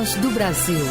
Voz do Brasil.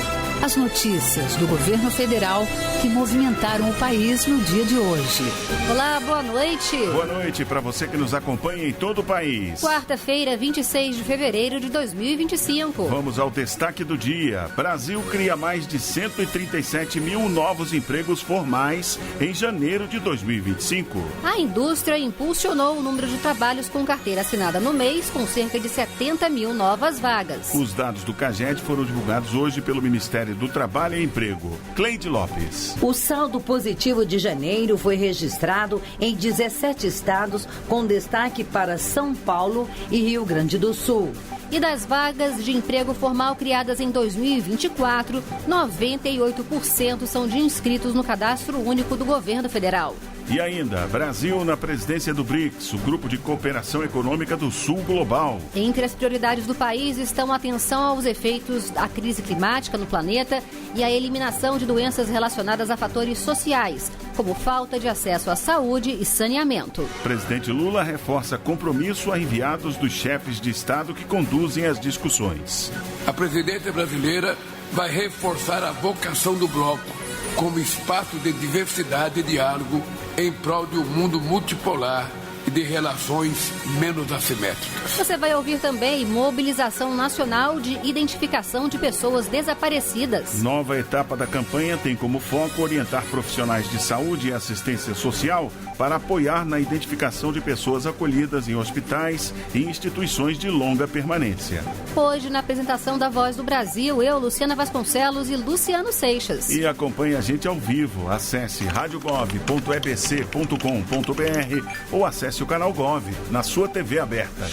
As notícias do governo federal que movimentaram o país no dia de hoje. Olá, boa noite. Boa noite para você que nos acompanha em todo o país. Quarta-feira, 26 de fevereiro de 2025. Vamos ao destaque do dia. Brasil cria mais de 137 mil novos empregos formais em janeiro de 2025. A indústria impulsionou o número de trabalhos com carteira assinada no mês, com cerca de 70 mil novas vagas. Os dados do CAGED foram divulgados hoje pelo Ministério do Trabalho e Emprego. Cleide Lopes. O saldo positivo de janeiro foi registrado em 17 estados, com destaque para São Paulo e Rio Grande do Sul. E das vagas de emprego formal criadas em 2024, 98% são de inscritos no Cadastro Único do Governo Federal. E ainda, Brasil na presidência do BRICS, o Grupo de Cooperação Econômica do Sul Global. Entre as prioridades do país estão a atenção aos efeitos da crise climática no planeta e a eliminação de doenças relacionadas a fatores sociais, como falta de acesso à saúde e saneamento. Presidente Lula reforça compromisso a enviados dos chefes de Estado que conduzem as discussões. A presidência brasileira vai reforçar a vocação do bloco como espaço de diversidade e diálogo em prol de um mundo multipolar e de relações menos assimétricas. Você vai ouvir também mobilização nacional de identificação de pessoas desaparecidas. Nova etapa da campanha tem como foco orientar profissionais de saúde e assistência social para apoiar na identificação de pessoas acolhidas em hospitais e instituições de longa permanência. Hoje, na apresentação da Voz do Brasil, eu, Luciana Vasconcelos e Luciano Seixas. E acompanhe a gente ao vivo. Acesse radiogov.ebc.com.br ou acesse o canal Gov na sua TV aberta.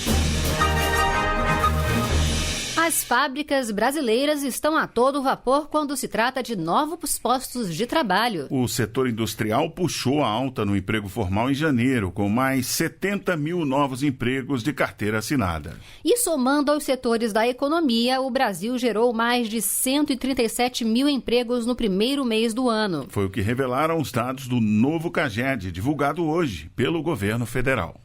As fábricas brasileiras estão a todo vapor quando se trata de novos postos de trabalho. O setor industrial puxou a alta no emprego formal em janeiro, com mais 70 mil novos empregos de carteira assinada. E somando aos setores da economia, o Brasil gerou mais de 137 mil empregos no primeiro mês do ano. Foi o que revelaram os dados do novo CAGED, divulgado hoje pelo governo federal.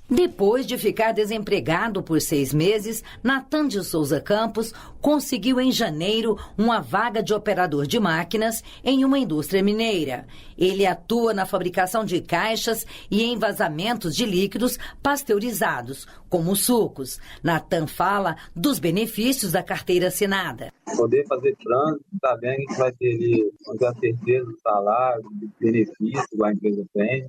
Depois de ficar desempregado por 6 meses, Natan de Souza Campos conseguiu em janeiro uma vaga de operador de máquinas em uma indústria mineira. Ele atua na fabricação de caixas e envasamentos de líquidos pasteurizados, como sucos. Natan fala dos benefícios da carteira assinada. Poder fazer trânsito, tá vendo? A gente vai ter ali, a certeza do salário, do benefício que a empresa tem.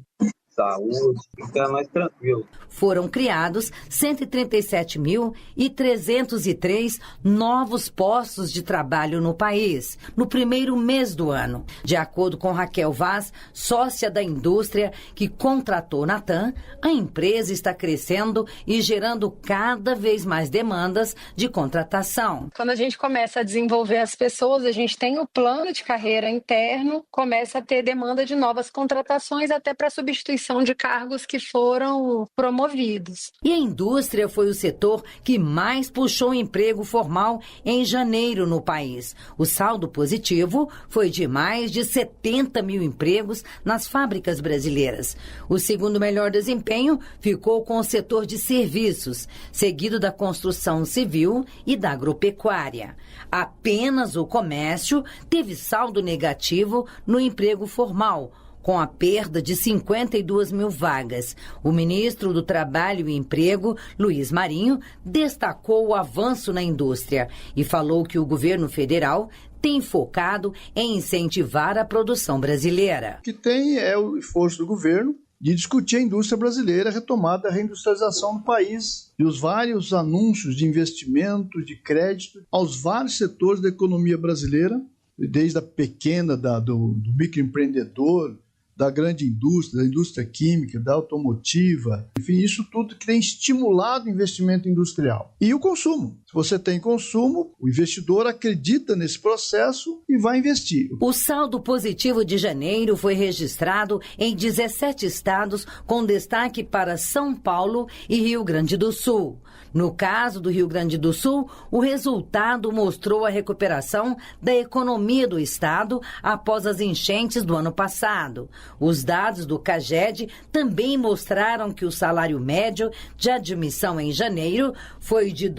Saúde, então é mais tranquilo. Foram criados 137.303 novos postos de trabalho no país, no primeiro mês do ano. De acordo com Raquel Vaz, sócia da indústria que contratou Natan, a empresa está crescendo e gerando cada vez mais demandas de contratação. Quando a gente começa a desenvolver as pessoas, a gente tem o plano de carreira interno, começa a ter demanda de novas contratações até para substituição de cargos que foram promovidos. E a indústria foi o setor que mais puxou emprego formal em janeiro no país. O saldo positivo foi de mais de 70 mil empregos nas fábricas brasileiras. O segundo melhor desempenho ficou com o setor de serviços, seguido da construção civil e da agropecuária. Apenas o comércio teve saldo negativo no emprego formal, com a perda de 52 mil vagas. O ministro do Trabalho e Emprego, Luiz Marinho, destacou o avanço na indústria e falou que o governo federal tem focado em incentivar a produção brasileira. O que tem é o esforço do governo de discutir a indústria brasileira, a retomada da reindustrialização do país e os vários anúncios de investimento, de crédito aos vários setores da economia brasileira, desde a pequena, do microempreendedor, da grande indústria, da indústria química, da automotiva, enfim, isso tudo que tem estimulado o investimento industrial. E o consumo. Se você tem consumo, o investidor acredita nesse processo e vai investir. O saldo positivo de janeiro foi registrado em 17 estados, com destaque para São Paulo e Rio Grande do Sul. No caso do Rio Grande do Sul, o resultado mostrou a recuperação da economia do estado após as enchentes do ano passado. Os dados do CAGED também mostraram que o salário médio de admissão em janeiro foi de R$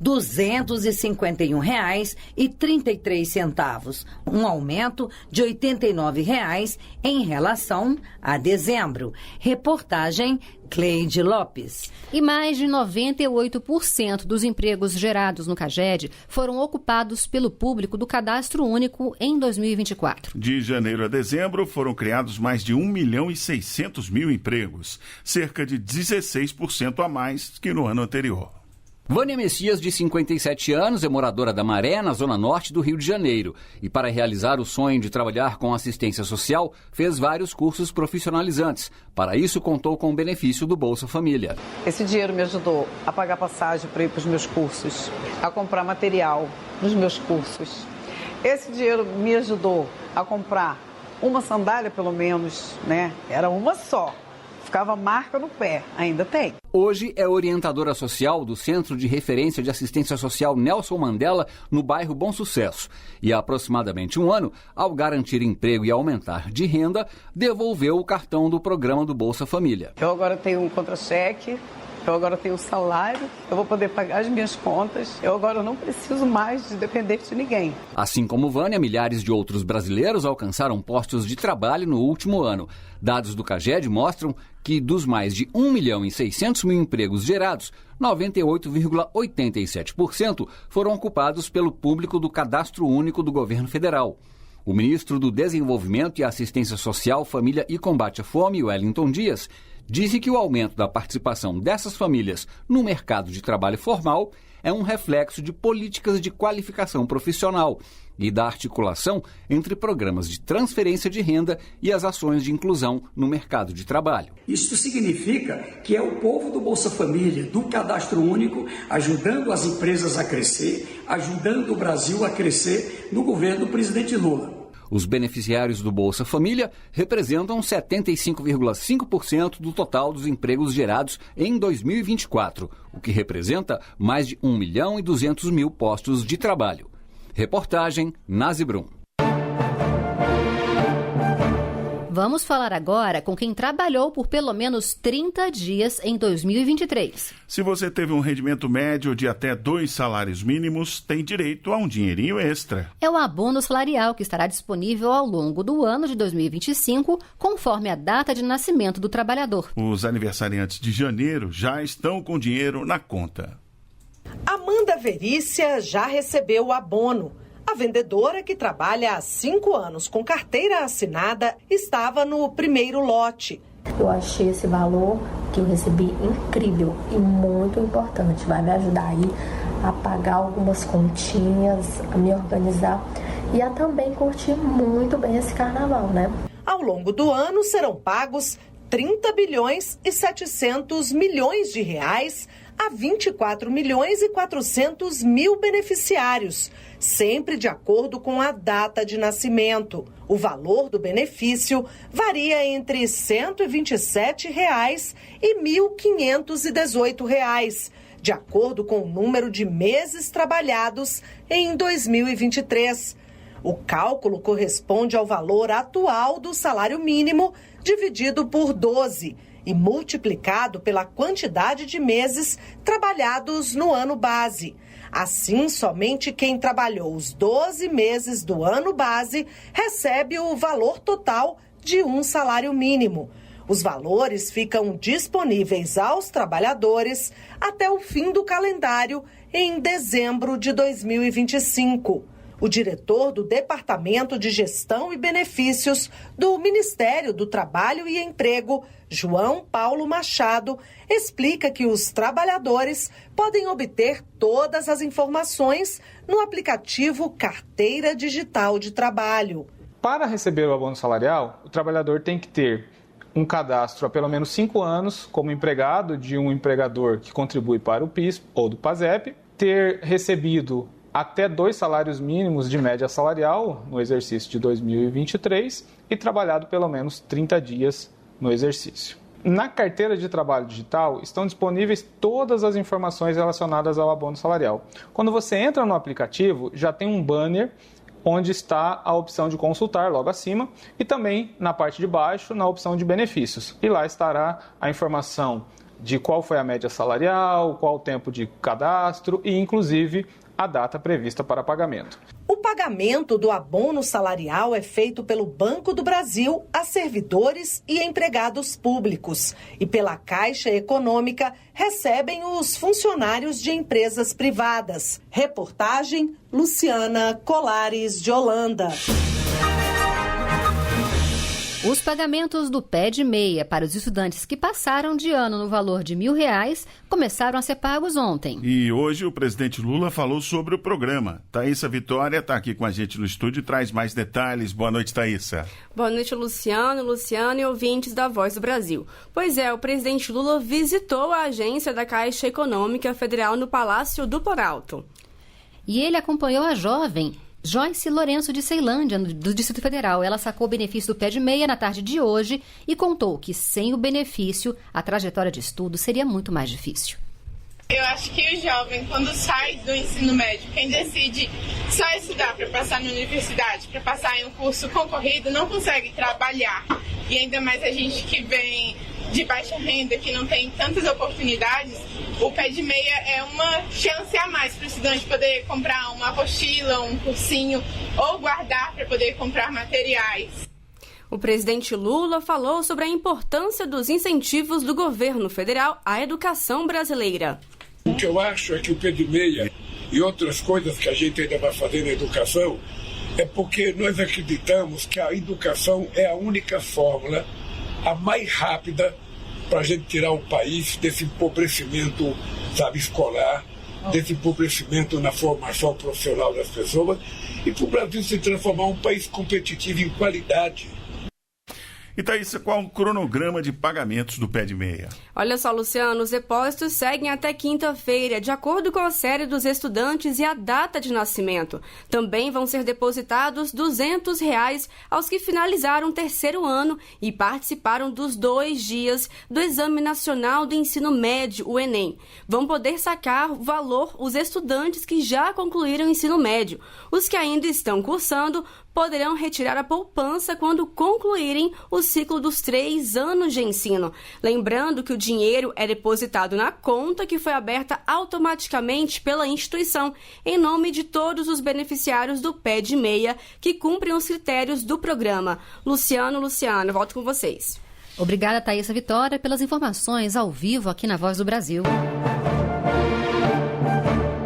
R$ 251,33, um aumento de R$ 89,00 em relação a dezembro. Reportagem Cleide Lopes. E mais de 98% dos empregos gerados no CAGED foram ocupados pelo público do Cadastro Único em 2024. De janeiro a dezembro foram criados mais de 1.600.000 empregos, cerca de 16% a mais que no ano anterior. Vânia Messias, de 57 anos, é moradora da Maré, na zona norte do Rio de Janeiro. E para realizar o sonho de trabalhar com assistência social, fez vários cursos profissionalizantes. Para isso, contou com o benefício do Bolsa Família. Esse dinheiro me ajudou a pagar passagem para ir para os meus cursos, a comprar material nos meus cursos. Esse dinheiro me ajudou a comprar uma sandália, pelo menos, né? Era uma só. Ficava marca no pé, ainda tem. Hoje é orientadora social do Centro de Referência de Assistência Social Nelson Mandela, no bairro Bom Sucesso. E há aproximadamente um ano, ao garantir emprego e aumentar de renda, devolveu o cartão do programa do Bolsa Família. Eu agora tenho um contra-cheque, eu agora tenho um salário, eu vou poder pagar as minhas contas, eu agora não preciso mais de depender de ninguém. Assim como Vânia, milhares de outros brasileiros alcançaram postos de trabalho no último ano. Dados do CAGED mostram que dos mais de 1.600.000 empregos gerados, 98,87% foram ocupados pelo público do Cadastro Único do Governo Federal. O ministro do Desenvolvimento e Assistência Social, Família e Combate à Fome, Wellington Dias, disse que o aumento da participação dessas famílias no mercado de trabalho formal é um reflexo de políticas de qualificação profissional e da articulação entre programas de transferência de renda e as ações de inclusão no mercado de trabalho. Isso significa que é o povo do Bolsa Família, do Cadastro Único, ajudando as empresas a crescer, ajudando o Brasil a crescer no governo do presidente Lula. Os beneficiários do Bolsa Família representam 75,5% do total dos empregos gerados em 2024, o que representa mais de 1.200.000 postos de trabalho. Reportagem Nazi Brum. Vamos falar agora com quem trabalhou por pelo menos 30 dias em 2023. Se você teve um rendimento médio de até 2 salários mínimos, tem direito a um dinheirinho extra. É o abono salarial que estará disponível ao longo do ano de 2025, conforme a data de nascimento do trabalhador. Os aniversariantes de janeiro já estão com dinheiro na conta. Amanda Verícia já recebeu o abono. A vendedora, que trabalha há 5 anos com carteira assinada, estava no primeiro lote. Eu achei esse valor que eu recebi incrível e muito importante. Vai me ajudar aí a pagar algumas continhas, a me organizar e a também curtir muito bem esse carnaval, né? Ao longo do ano serão pagos 30 bilhões e 700 milhões de reais a 24 milhões e 400 mil beneficiários, sempre de acordo com a data de nascimento. O valor do benefício varia entre R$ 127 e R$ 1.518, de acordo com o número de meses trabalhados em 2023. O cálculo corresponde ao valor atual do salário mínimo dividido por 12 e multiplicado pela quantidade de meses trabalhados no ano base. Assim, somente quem trabalhou os 12 meses do ano base recebe o valor total de um salário mínimo. Os valores ficam disponíveis aos trabalhadores até o fim do calendário em dezembro de 2025. O diretor do Departamento de Gestão e Benefícios do Ministério do Trabalho e Emprego, João Paulo Machado, explica que os trabalhadores podem obter todas as informações no aplicativo Carteira Digital de Trabalho. Para receber o abono salarial, o trabalhador tem que ter um cadastro há pelo menos 5 anos como empregado de um empregador que contribui para o PIS ou do PASEP, ter recebido até 2 salários mínimos de média salarial no exercício de 2023 e trabalhado pelo menos 30 dias no exercício. Na carteira de trabalho digital estão disponíveis todas as informações relacionadas ao abono salarial. Quando você entra no aplicativo, já tem um banner onde está a opção de consultar logo acima e também na parte de baixo na opção de benefícios. E lá estará a informação de qual foi a média salarial, qual o tempo de cadastro e, inclusive, a data prevista para pagamento. O pagamento do abono salarial é feito pelo Banco do Brasil a servidores e empregados públicos e pela Caixa Econômica recebem os funcionários de empresas privadas. Reportagem Luciana Colares de Holanda. Os pagamentos do PED-6 para os estudantes que passaram de ano no valor de R$1.000 começaram a ser pagos ontem. E hoje o presidente Lula falou sobre o programa. Thaísa Vitória está aqui com a gente no estúdio e traz mais detalhes. Boa noite, Thaísa. Boa noite, Luciano e ouvintes da Voz do Brasil. Pois é, o presidente Lula visitou a agência da Caixa Econômica Federal no Palácio do Planalto. E ele acompanhou a jovem Joyce Lourenço de Ceilândia, do Distrito Federal. Ela sacou o benefício do PED-6 na tarde de hoje e contou que sem o benefício, a trajetória de estudo seria muito mais difícil. Eu acho que o jovem, quando sai do ensino médio, quem decide só estudar para passar na universidade, para passar em um curso concorrido, não consegue trabalhar. E ainda mais a gente que vem de baixa renda, que não tem tantas oportunidades, o PED-6 é uma chance a mais para o estudante poder comprar uma apostila, um cursinho ou guardar para poder comprar materiais. O presidente Lula falou sobre a importância dos incentivos do governo federal à educação brasileira. O que eu acho é que o PED-6 e outras coisas que a gente ainda vai fazer na educação é porque nós acreditamos que a educação é a única fórmula, a mais rápida, para a gente tirar o país desse empobrecimento, escolar, desse empobrecimento na formação profissional das pessoas e para o Brasil se transformar em um país competitivo em qualidade. E Thaísa, qual o cronograma de pagamentos do PED-6? Olha só, Luciano, os depósitos seguem até quinta-feira, de acordo com a série dos estudantes e a data de nascimento. Também vão ser depositados R$200 aos que finalizaram o terceiro ano e participaram dos 2 dias do Exame Nacional do Ensino Médio, o Enem. Vão poder sacar o valor os estudantes que já concluíram o ensino médio. Os que ainda estão cursando poderão retirar a poupança quando concluírem o ciclo dos 3 anos de ensino. Lembrando que o dinheiro é depositado na conta que foi aberta automaticamente pela instituição, em nome de todos os beneficiários do PED-6 que cumprem os critérios do programa. Luciano, volto com vocês. Obrigada, Thaísa Vitória, pelas informações ao vivo aqui na Voz do Brasil.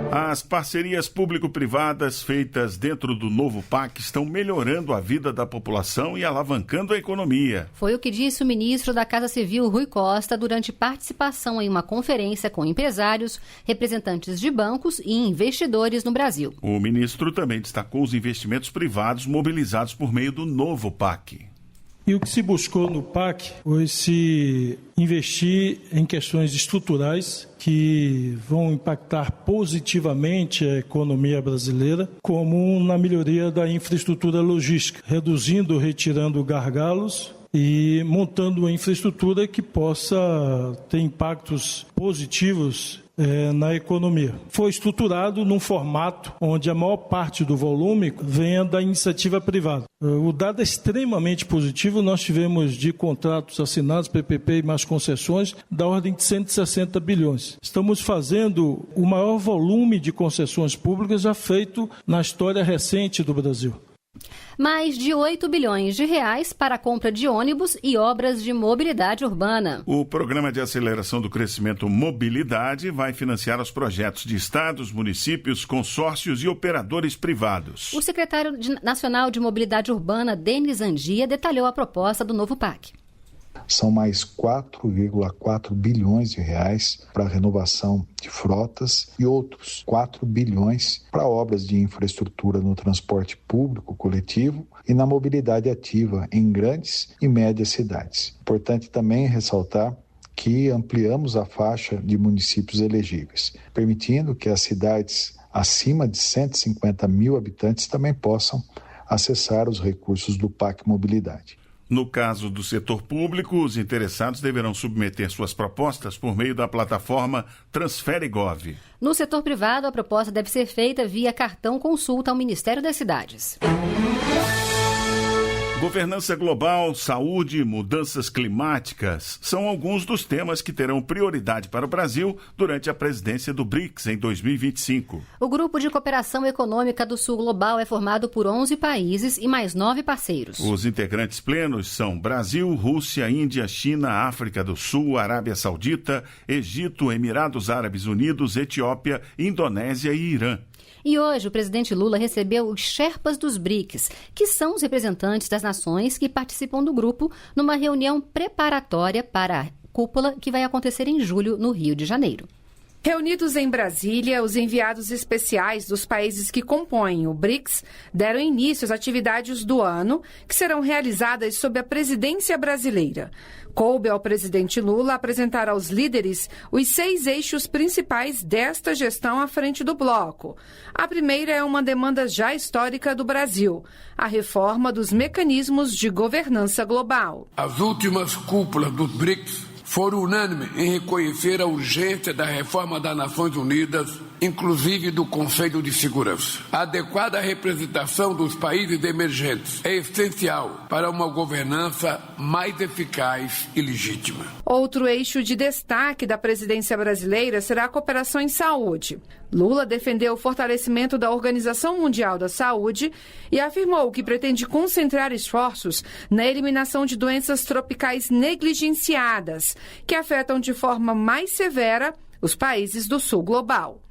As parcerias público-privadas feitas dentro do novo PAC estão melhorando a vida da população e alavancando a economia. Foi o que disse o ministro da Casa Civil, Rui Costa, durante participação em uma conferência com empresários, representantes de bancos e investidores no Brasil. O ministro também destacou os investimentos privados mobilizados por meio do novo PAC. E o que se buscou no PAC foi se investir em questões estruturais que vão impactar positivamente a economia brasileira, como na melhoria da infraestrutura logística, reduzindo, retirando gargalos e montando uma infraestrutura que possa ter impactos positivos na economia. Foi estruturado num formato onde a maior parte do volume venha da iniciativa privada. O dado é extremamente positivo, nós tivemos de contratos assinados, PPP e mais concessões, da ordem de 160 bilhões. Estamos fazendo o maior volume de concessões públicas já feito na história recente do Brasil. Mais de 8 bilhões de reais para a compra de ônibus e obras de mobilidade urbana. O Programa de Aceleração do Crescimento Mobilidade vai financiar os projetos de estados, municípios, consórcios e operadores privados. O secretário nacional de Mobilidade Urbana, Denis Andia, detalhou a proposta do novo PAC. São mais 4,4 bilhões de reais para a renovação de frotas e outros 4 bilhões para obras de infraestrutura no transporte público coletivo e na mobilidade ativa em grandes e médias cidades. Importante também ressaltar que ampliamos a faixa de municípios elegíveis, permitindo que as cidades acima de 150 mil habitantes também possam acessar os recursos do PAC Mobilidade. No caso do setor público, os interessados deverão submeter suas propostas por meio da plataforma Transfere.gov. No setor privado, a proposta deve ser feita via cartão consulta ao Ministério das Cidades. Governança global, saúde, mudanças climáticas são alguns dos temas que terão prioridade para o Brasil durante a presidência do BRICS em 2025. O Grupo de Cooperação Econômica do Sul Global é formado por 11 países e mais 9 parceiros. Os integrantes plenos são Brasil, Rússia, Índia, China, África do Sul, Arábia Saudita, Egito, Emirados Árabes Unidos, Etiópia, Indonésia e Irã. E hoje o presidente Lula recebeu os Sherpas dos BRICS, que são os representantes das nações que participam do grupo, numa reunião preparatória para a cúpula que vai acontecer em julho no Rio de Janeiro. Reunidos em Brasília, os enviados especiais dos países que compõem o BRICS deram início às atividades do ano, que serão realizadas sob a presidência brasileira. Coube ao presidente Lula apresentar aos líderes os 6 eixos principais desta gestão à frente do bloco. A primeira é uma demanda já histórica do Brasil, a reforma dos mecanismos de governança global. As últimas cúpulas dos BRICS foram unânimes em reconhecer a urgência da reforma das Nações Unidas, inclusive do Conselho de Segurança. A adequada representação dos países emergentes é essencial para uma governança mais eficaz e legítima. Outro eixo de destaque da presidência brasileira será a cooperação em saúde. Lula defendeu o fortalecimento da Organização Mundial da Saúde e afirmou que pretende concentrar esforços na eliminação de doenças tropicais negligenciadas, que afetam de forma mais severa os países do Sul Global.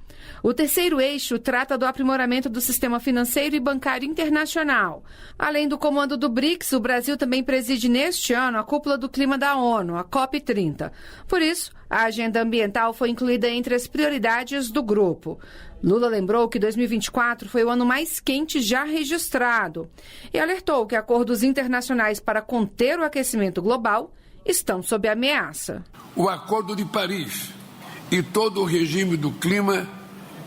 O terceiro eixo trata do aprimoramento do sistema financeiro e bancário internacional. Além do comando do BRICS, o Brasil também preside neste ano a Cúpula do Clima da ONU, a COP30. Por isso, a agenda ambiental foi incluída entre as prioridades do grupo. Lula lembrou que 2024 foi o ano mais quente já registrado e alertou que acordos internacionais para conter o aquecimento global estão sob ameaça. O Acordo de Paris e todo o regime do clima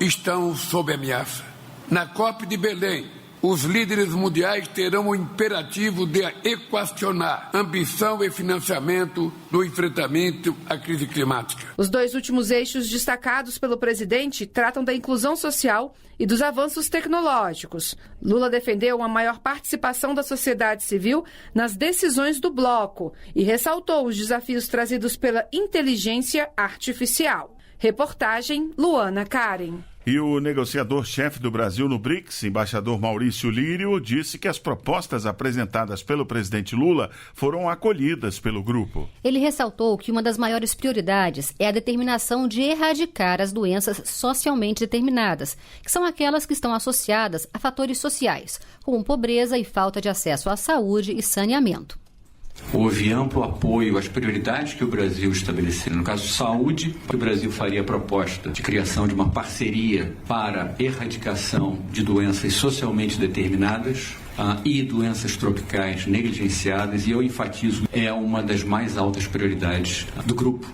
estão sob ameaça. Na COP de Belém, os líderes mundiais terão o imperativo de equacionar ambição e financiamento do enfrentamento à crise climática. Os 2 últimos eixos destacados pelo presidente tratam da inclusão social e dos avanços tecnológicos. Lula defendeu uma maior participação da sociedade civil nas decisões do bloco e ressaltou os desafios trazidos pela inteligência artificial. Reportagem Luana Karen. E o negociador-chefe do Brasil no BRICS, embaixador Maurício Lírio, disse que as propostas apresentadas pelo presidente Lula foram acolhidas pelo grupo. Ele ressaltou que uma das maiores prioridades é a determinação de erradicar as doenças socialmente determinadas, que são aquelas que estão associadas a fatores sociais, como pobreza e falta de acesso à saúde e saneamento. Houve amplo apoio às prioridades que o Brasil estabeleceu. No caso de saúde, o Brasil faria a proposta de criação de uma parceria para erradicação de doenças socialmente determinadas e doenças tropicais negligenciadas, e eu enfatizo, é uma das mais altas prioridades do grupo.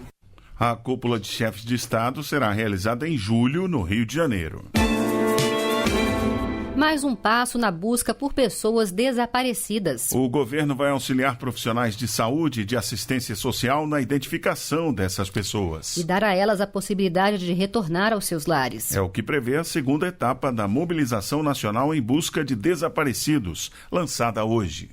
A cúpula de chefes de Estado será realizada em julho, no Rio de Janeiro. Mais um passo na busca por pessoas desaparecidas. O governo vai auxiliar profissionais de saúde e de assistência social na identificação dessas pessoas. E dar a elas a possibilidade de retornar aos seus lares. É o que prevê a segunda etapa da Mobilização Nacional em Busca de Desaparecidos, lançada hoje.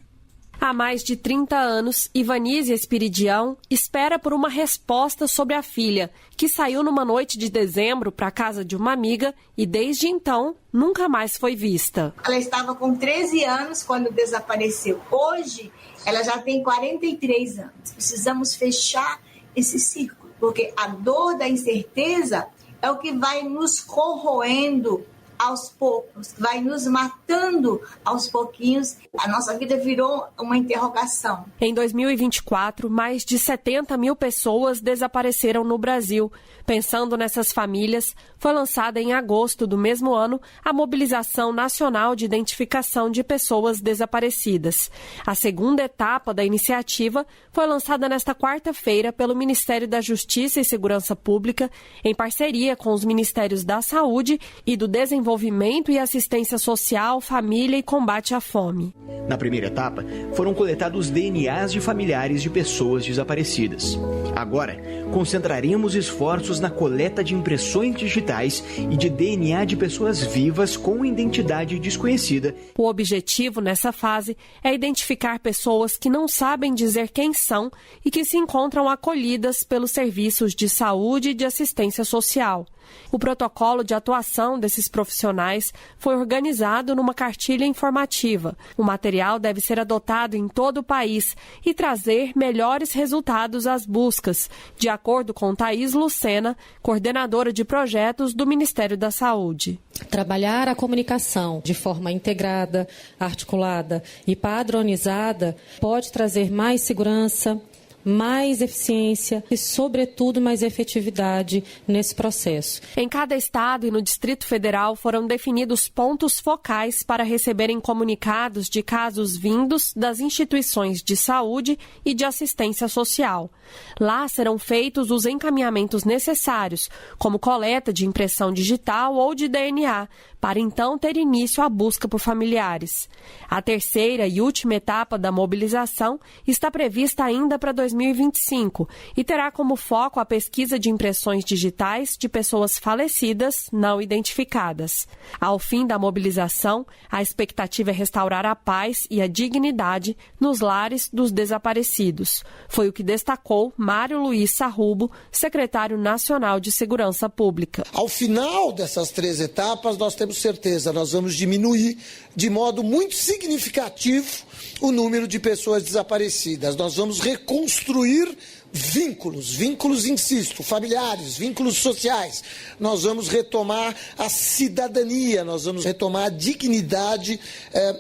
Há mais de 30 anos, Ivanise Espiridião espera por uma resposta sobre a filha, que saiu numa noite de dezembro para a casa de uma amiga e desde então nunca mais foi vista. Ela estava com 13 anos quando desapareceu. Hoje ela já tem 43 anos. Precisamos fechar esse círculo, porque a dor da incerteza é o que vai nos corroendo aos poucos, vai nos matando aos pouquinhos. A nossa vida virou uma interrogação. Em 2024, mais de 70 mil pessoas desapareceram no Brasil. Pensando nessas famílias, foi lançada em agosto do mesmo ano a Mobilização Nacional de Identificação de Pessoas Desaparecidas. A segunda etapa da iniciativa foi lançada nesta quarta-feira pelo Ministério da Justiça e Segurança Pública, em parceria com os Ministérios da Saúde e do Desenvolvimento Desenvolvimento e Assistência Social, Família e Combate à Fome. Na primeira etapa, foram coletados DNAs de familiares de pessoas desaparecidas. Agora, concentraremos esforços na coleta de impressões digitais e de DNA de pessoas vivas com identidade desconhecida. O objetivo nessa fase é identificar pessoas que não sabem dizer quem são e que se encontram acolhidas pelos serviços de saúde e de assistência social. O protocolo de atuação desses profissionais foi organizado numa cartilha informativa. O material deve ser adotado em todo o país e trazer melhores resultados às buscas, de acordo com Thaís Lucena, coordenadora de projetos do Ministério da Saúde. Trabalhar a comunicação de forma integrada, articulada e padronizada pode trazer mais segurança, mais eficiência e, sobretudo, mais efetividade nesse processo. Em cada estado e no Distrito Federal foram definidos pontos focais para receberem comunicados de casos vindos das instituições de saúde e de assistência social. Lá serão feitos os encaminhamentos necessários, como coleta de impressão digital ou de DNA, para então ter início a busca por familiares. A terceira e última etapa da mobilização está prevista ainda para 2025 e terá como foco a pesquisa de impressões digitais de pessoas falecidas não identificadas. Ao fim da mobilização, a expectativa é restaurar a paz e a dignidade nos lares dos desaparecidos. Foi o que destacou Mário Luiz Sarrubo, secretário nacional de Segurança Pública. Ao final dessas 3 etapas, nós temos certeza, nós vamos diminuir de modo muito significativo o número de pessoas desaparecidas. Nós vamos reconstruir vínculos, insisto, familiares, vínculos sociais. Nós vamos retomar a cidadania, nós vamos retomar a dignidade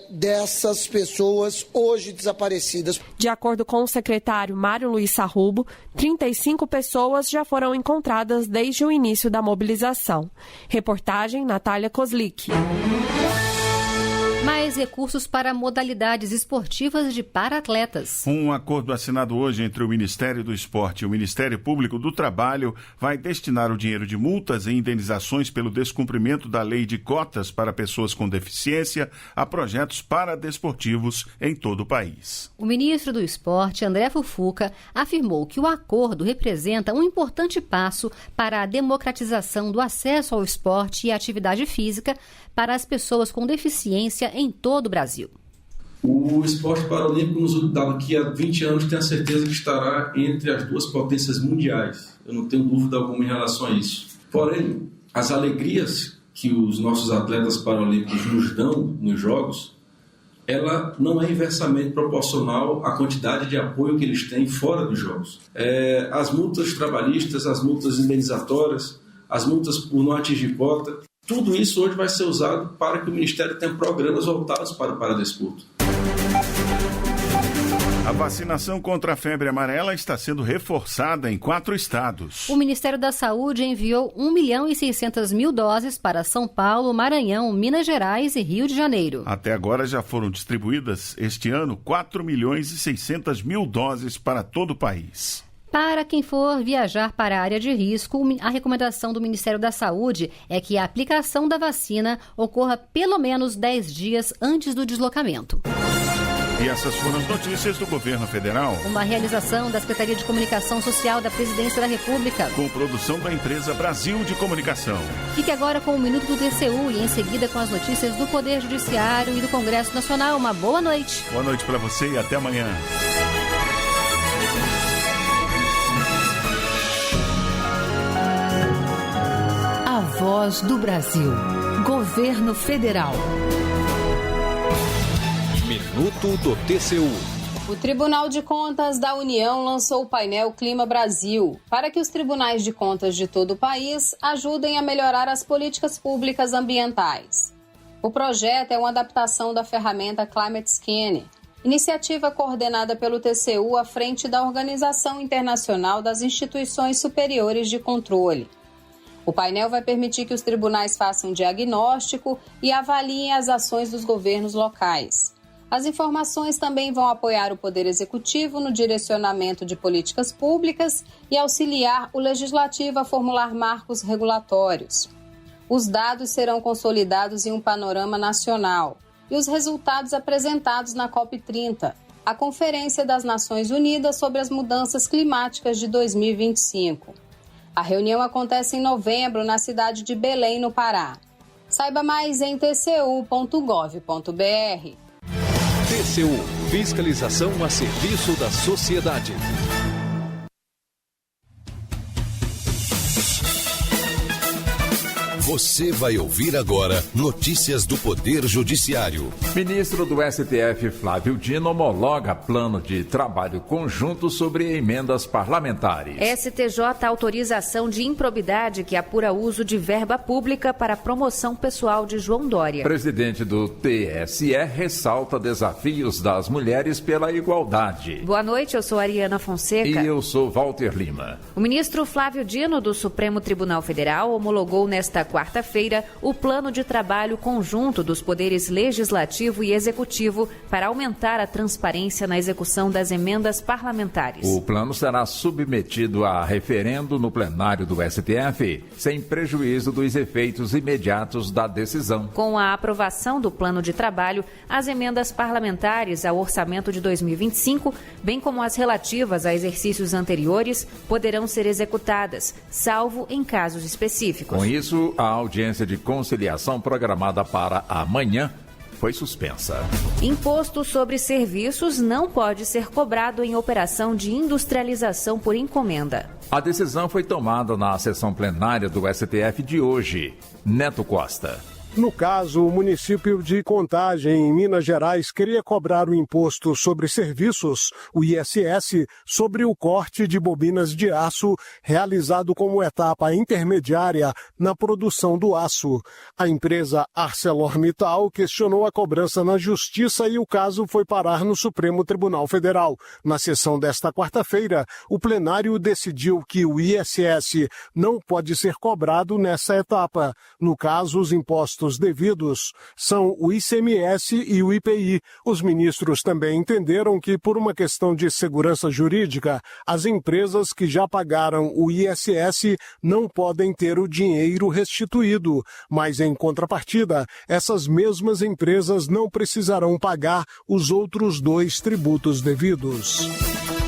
dessas pessoas hoje desaparecidas. De acordo com o secretário Mário Luiz Sarrubo, 35 pessoas já foram encontradas desde o início da mobilização. Reportagem Natália Kozlik. Mais recursos para modalidades esportivas de para-atletas. Um acordo assinado hoje entre o Ministério do Esporte e o Ministério Público do Trabalho vai destinar o dinheiro de multas e indenizações pelo descumprimento da lei de cotas para pessoas com deficiência a projetos paradesportivos em todo o país. O ministro do Esporte, André Fufuca, afirmou que o acordo representa um importante passo para a democratização do acesso ao esporte e à atividade física para as pessoas com deficiência em todo o Brasil. O esporte paralímpico, daqui a 20 anos, tenho a certeza que estará entre as 2 potências mundiais. Eu não tenho dúvida alguma em relação a isso. Porém, as alegrias que os nossos atletas paralímpicos nos dão nos Jogos, ela não é inversamente proporcional à quantidade de apoio que eles têm fora dos Jogos. As multas trabalhistas, as multas indenizatórias, as multas por não atingir cota, tudo isso hoje vai ser usado para que o Ministério tenha programas voltados para o paradesporto. A vacinação contra a febre amarela está sendo reforçada em 4 estados. O Ministério da Saúde enviou 1.600.000 doses para São Paulo, Maranhão, Minas Gerais e Rio de Janeiro. Até agora já foram distribuídas este ano 4.600.000 doses para todo o país. Para quem for viajar para a área de risco, a recomendação do Ministério da Saúde é que a aplicação da vacina ocorra pelo menos 10 dias antes do deslocamento. E essas foram as notícias do Governo Federal. Uma realização da Secretaria de Comunicação Social da Presidência da República. Com produção da empresa Brasil de Comunicação. Fique agora com o Minuto do TCU e em seguida com as notícias do Poder Judiciário e do Congresso Nacional. Uma boa noite. Boa noite para você e até amanhã. A Voz do Brasil. Governo Federal. Minuto do TCU. O Tribunal de Contas da União lançou o painel Clima Brasil para que os tribunais de contas de todo o país ajudem a melhorar as políticas públicas ambientais. O projeto é uma adaptação da ferramenta Climate Scanner, iniciativa coordenada pelo TCU à frente da Organização Internacional das Instituições Superiores de Controle. O painel vai permitir que os tribunais façam um diagnóstico e avaliem as ações dos governos locais. As informações também vão apoiar o Poder Executivo no direcionamento de políticas públicas e auxiliar o Legislativo a formular marcos regulatórios. Os dados serão consolidados em um panorama nacional e os resultados apresentados na COP30, a Conferência das Nações Unidas sobre as Mudanças Climáticas de 2025. A reunião acontece em novembro na cidade de Belém, no Pará. Saiba mais em tcu.gov.br. TCU, fiscalização a serviço da sociedade. Você vai ouvir agora notícias do Poder Judiciário. Ministro do STF, Flávio Dino, homologa plano de trabalho conjunto sobre emendas parlamentares. STJ autoriza ação de improbidade que apura uso de verba pública para promoção pessoal de João Dória. Presidente do TSE ressalta desafios das mulheres pela igualdade. Boa noite, eu sou Ariana Fonseca. E eu sou Walter Lima. O ministro Flávio Dino, do Supremo Tribunal Federal, homologou nesta quarta-feira o plano de trabalho conjunto dos poderes legislativo e executivo para aumentar a transparência na execução das emendas parlamentares. O plano será submetido a referendo no plenário do STF, sem prejuízo dos efeitos imediatos da decisão. Com a aprovação do plano de trabalho, as emendas parlamentares ao orçamento de 2025, bem como as relativas a exercícios anteriores, poderão ser executadas, salvo em casos específicos. Com isso, a audiência de conciliação programada para amanhã foi suspensa. Imposto sobre serviços não pode ser cobrado em operação de industrialização por encomenda. A decisão foi tomada na sessão plenária do STF de hoje. Neto Costa. No caso, o município de Contagem, em Minas Gerais, queria cobrar o imposto sobre serviços, o ISS, sobre o corte de bobinas de aço realizado como etapa intermediária na produção do aço. A empresa ArcelorMittal questionou a cobrança na Justiça e o caso foi parar no Supremo Tribunal Federal. Na sessão desta quarta-feira, o plenário decidiu que o ISS não pode ser cobrado nessa etapa. No caso, os impostos devidos são o ICMS e o IPI. Os ministros também entenderam que, por uma questão de segurança jurídica, as empresas que já pagaram o ISS não podem ter o dinheiro restituído, mas, em contrapartida, essas mesmas empresas não precisarão pagar os outros 2 tributos devidos.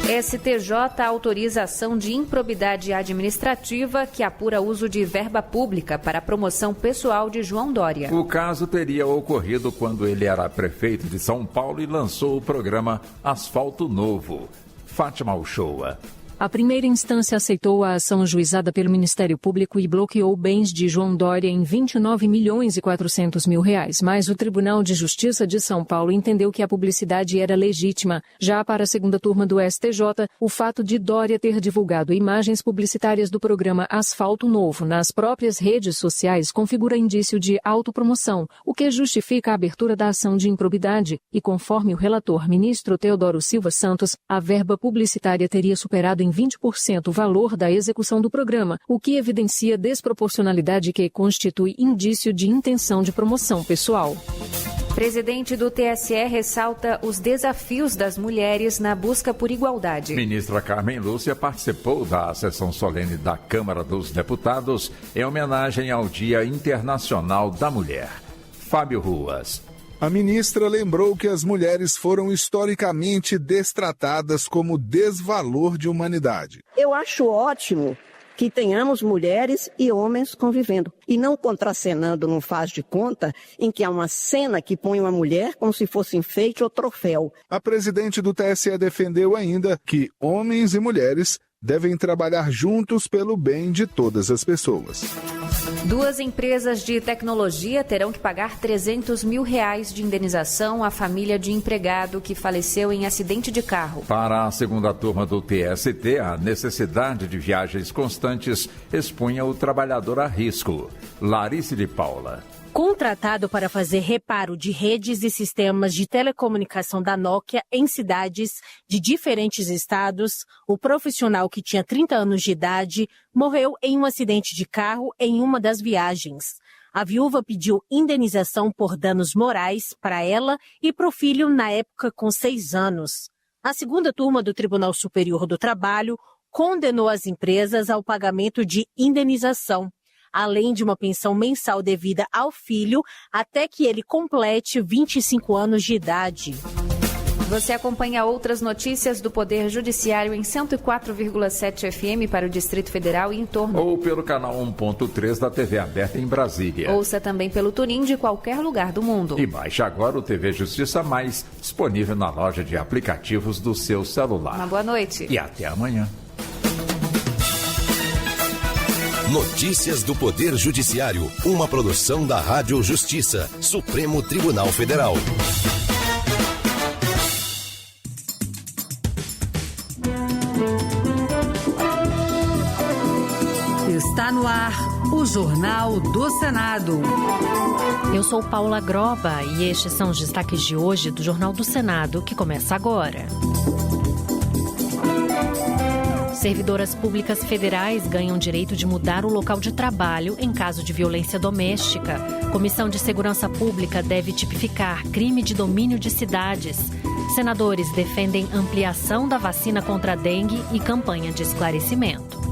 STJ autoriza ação de improbidade administrativa que apura uso de verba pública para a promoção pessoal de João Dória. O caso teria ocorrido quando ele era prefeito de São Paulo e lançou o programa Asfalto Novo. Fátima Uchoa. A primeira instância aceitou a ação ajuizada pelo Ministério Público e bloqueou bens de João Dória em 29.400.000 reais, mas o Tribunal de Justiça de São Paulo entendeu que a publicidade era legítima. Já para a segunda turma do STJ, o fato de Dória ter divulgado imagens publicitárias do programa Asfalto Novo nas próprias redes sociais configura indício de autopromoção, o que justifica a abertura da ação de improbidade. E conforme o relator ministro Teodoro Silva Santos, a verba publicitária teria superado em 20% o valor da execução do programa, o que evidencia desproporcionalidade que constitui indício de intenção de promoção pessoal. Presidente do TSE ressalta os desafios das mulheres na busca por igualdade. Ministra Carmen Lúcia participou da sessão solene da Câmara dos Deputados em homenagem ao Dia Internacional da Mulher. Fábio Ruas. A ministra lembrou que as mulheres foram historicamente destratadas como desvalor de humanidade. Eu acho ótimo que tenhamos mulheres e homens convivendo e não contracenando num faz de conta em que há uma cena que põe uma mulher como se fosse enfeite ou troféu. A presidente do TSE defendeu ainda que homens e mulheres devem trabalhar juntos pelo bem de todas as pessoas. 2 empresas de tecnologia terão que pagar R$300 mil de indenização à família de empregado que faleceu em acidente de carro. Para a segunda turma do TST, a necessidade de viagens constantes expunha o trabalhador a risco. Larice de Paula. Contratado para fazer reparo de redes e sistemas de telecomunicação da Nokia em cidades de diferentes estados, o profissional, que tinha 30 anos de idade, morreu em um acidente de carro em uma das viagens. A viúva pediu indenização por danos morais para ela e para o filho, na época com 6 anos. A segunda turma do Tribunal Superior do Trabalho condenou as empresas ao pagamento de indenização. além de uma pensão mensal devida ao filho, até que ele complete 25 anos de idade. Você acompanha outras notícias do Poder Judiciário em 104,7 FM para o Distrito Federal e em torno. Ou pelo canal 1.3 da TV aberta em Brasília. Ouça também pelo TuneIn de qualquer lugar do mundo. E baixe agora o TV Justiça Mais, disponível na loja de aplicativos do seu celular. Uma boa noite. E até amanhã. Notícias do Poder Judiciário, uma produção da Rádio Justiça, Supremo Tribunal Federal. Está no ar o Jornal do Senado. Eu sou Paula Groba e estes são os destaques de hoje do Jornal do Senado, que começa agora. Servidoras públicas federais ganham direito de mudar o local de trabalho em caso de violência doméstica. Comissão de Segurança Pública deve tipificar crime de domínio de cidades. Senadores defendem ampliação da vacina contra a dengue e campanha de esclarecimento.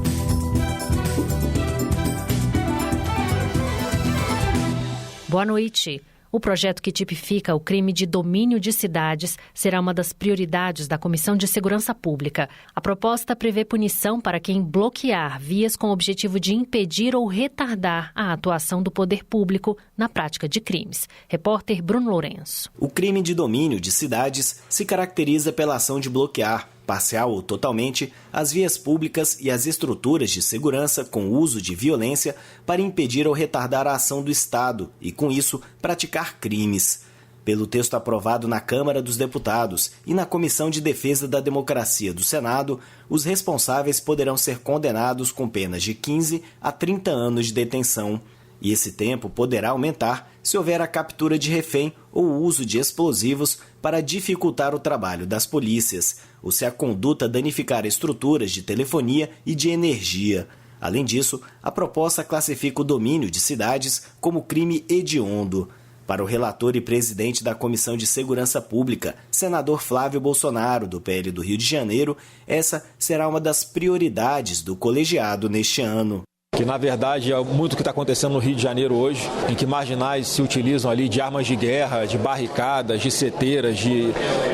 Boa noite. O projeto que tipifica o crime de domínio de cidades será uma das prioridades da Comissão de Segurança Pública. A proposta prevê punição para quem bloquear vias com o objetivo de impedir ou retardar a atuação do poder público na prática de crimes. Repórter Bruno Lourenço. O crime de domínio de cidades se caracteriza pela ação de bloquear, parcial ou totalmente, as vias públicas e as estruturas de segurança com uso de violência para impedir ou retardar a ação do Estado e, com isso, praticar crimes. Pelo texto aprovado na Câmara dos Deputados e na Comissão de Defesa da Democracia do Senado, os responsáveis poderão ser condenados com penas de 15 a 30 anos de detenção. E esse tempo poderá aumentar se houver a captura de refém ou o uso de explosivos para dificultar o trabalho das polícias, ou se a conduta danificar estruturas de telefonia e de energia. Além disso, a proposta classifica o domínio de cidades como crime hediondo. Para o relator e presidente da Comissão de Segurança Pública, senador Flávio Bolsonaro, do PL do Rio de Janeiro, essa será uma das prioridades do colegiado neste ano. Que, na verdade, é muito o que está acontecendo no Rio de Janeiro hoje, em que marginais se utilizam ali de armas de guerra, de barricadas, de seteiras,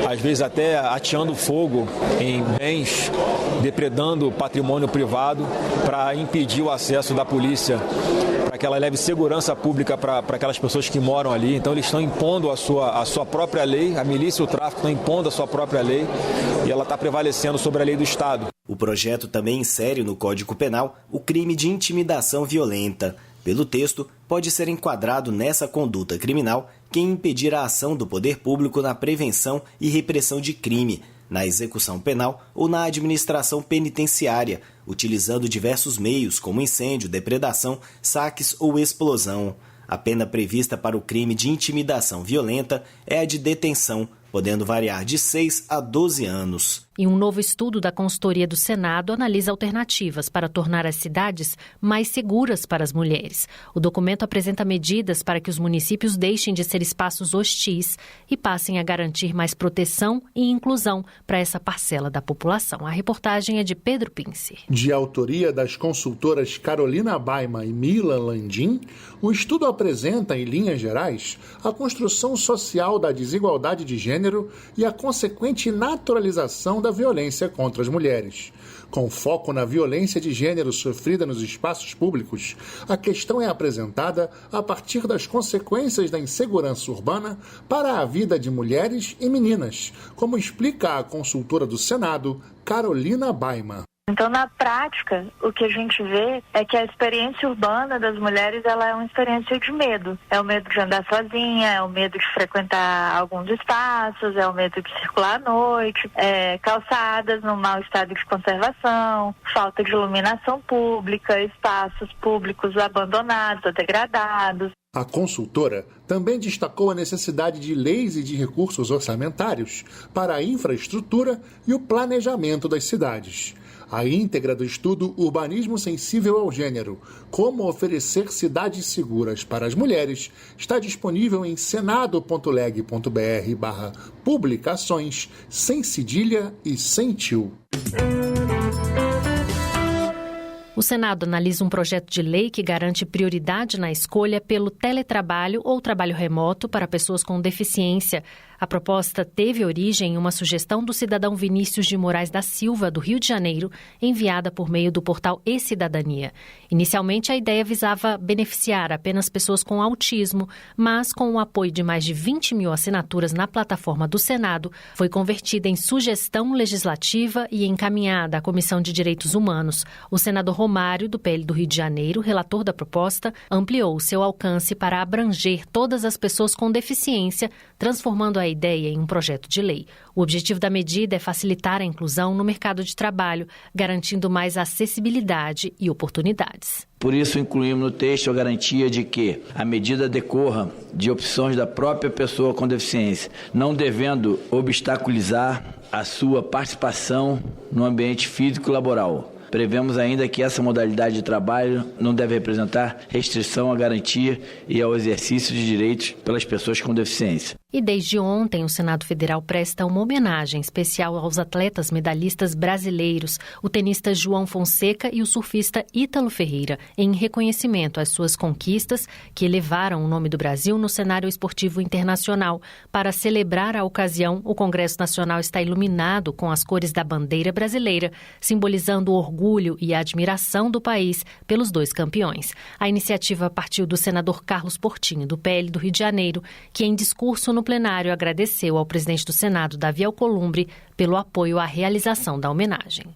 às vezes até ateando fogo em bens, depredando patrimônio privado para impedir o acesso da polícia, para que ela leve segurança pública para aquelas pessoas que moram ali. Então eles estão impondo a sua própria lei, a milícia e o tráfico estão impondo a sua própria lei e ela está prevalecendo sobre a lei do Estado. O projeto também insere no Código Penal o crime de intimidação violenta. Pelo texto, pode ser enquadrado nessa conduta criminal quem impedir a ação do poder público na prevenção e repressão de crime, na execução penal ou na administração penitenciária, utilizando diversos meios como incêndio, depredação, saques ou explosão. A pena prevista para o crime de intimidação violenta é a de detenção, podendo variar de 6 a 12 anos. E um novo estudo da Consultoria do Senado analisa alternativas para tornar as cidades mais seguras para as mulheres. O documento apresenta medidas para que os municípios deixem de ser espaços hostis e passem a garantir mais proteção e inclusão para essa parcela da população. A reportagem é de Pedro Pincer. De autoria das consultoras Carolina Baima e Mila Landim, o estudo apresenta, em linhas gerais, a construção social da desigualdade de gênero e a consequente naturalização da violência contra as mulheres. Com foco na violência de gênero sofrida nos espaços públicos, a questão é apresentada a partir das consequências da insegurança urbana para a vida de mulheres e meninas, como explica a consultora do Senado, Carolina Baima. Então, na prática, o que a gente vê é que a experiência urbana das mulheres ela é uma experiência de medo. É o medo de andar sozinha, é o medo de frequentar alguns espaços, é o medo de circular à noite, calçadas no mau estado de conservação, falta de iluminação pública, espaços públicos abandonados ou degradados. A consultora também destacou a necessidade de leis e de recursos orçamentários para a infraestrutura e o planejamento das cidades. A íntegra do estudo Urbanismo Sensível ao Gênero, como oferecer cidades seguras para as mulheres, está disponível em senado.leg.br/publicações, sem cedilha e sem tio. O Senado analisa um projeto de lei que garante prioridade na escolha pelo teletrabalho ou trabalho remoto para pessoas com deficiência. A proposta teve origem em uma sugestão do cidadão Vinícius de Moraes da Silva, do Rio de Janeiro, enviada por meio do portal E-Cidadania. Inicialmente, a ideia visava beneficiar apenas pessoas com autismo, mas com o apoio de mais de 20 mil assinaturas na plataforma do Senado, foi convertida em sugestão legislativa e encaminhada à Comissão de Direitos Humanos. O senador Romário, do PL do Rio de Janeiro, relator da proposta, ampliou o seu alcance para abranger todas as pessoas com deficiência, transformando a ideia em um projeto de lei. O objetivo da medida é facilitar a inclusão no mercado de trabalho, garantindo mais acessibilidade e oportunidades. Por isso, incluímos no texto a garantia de que a medida decorra de opções da própria pessoa com deficiência, não devendo obstaculizar a sua participação no ambiente físico e laboral. Prevemos ainda que essa modalidade de trabalho não deve representar restrição à garantia e ao exercício de direitos pelas pessoas com deficiência. E desde ontem, o Senado Federal presta uma homenagem especial aos atletas medalhistas brasileiros, o tenista João Fonseca e o surfista Ítalo Ferreira, em reconhecimento às suas conquistas que elevaram o nome do Brasil no cenário esportivo internacional. Para celebrar a ocasião, o Congresso Nacional está iluminado com as cores da bandeira brasileira, simbolizando o orgulho e a admiração do país pelos dois campeões. A iniciativa partiu do senador Carlos Portinho, do PL do Rio de Janeiro, que em discurso no plenário agradeceu ao presidente do Senado, Davi Alcolumbre, pelo apoio à realização da homenagem.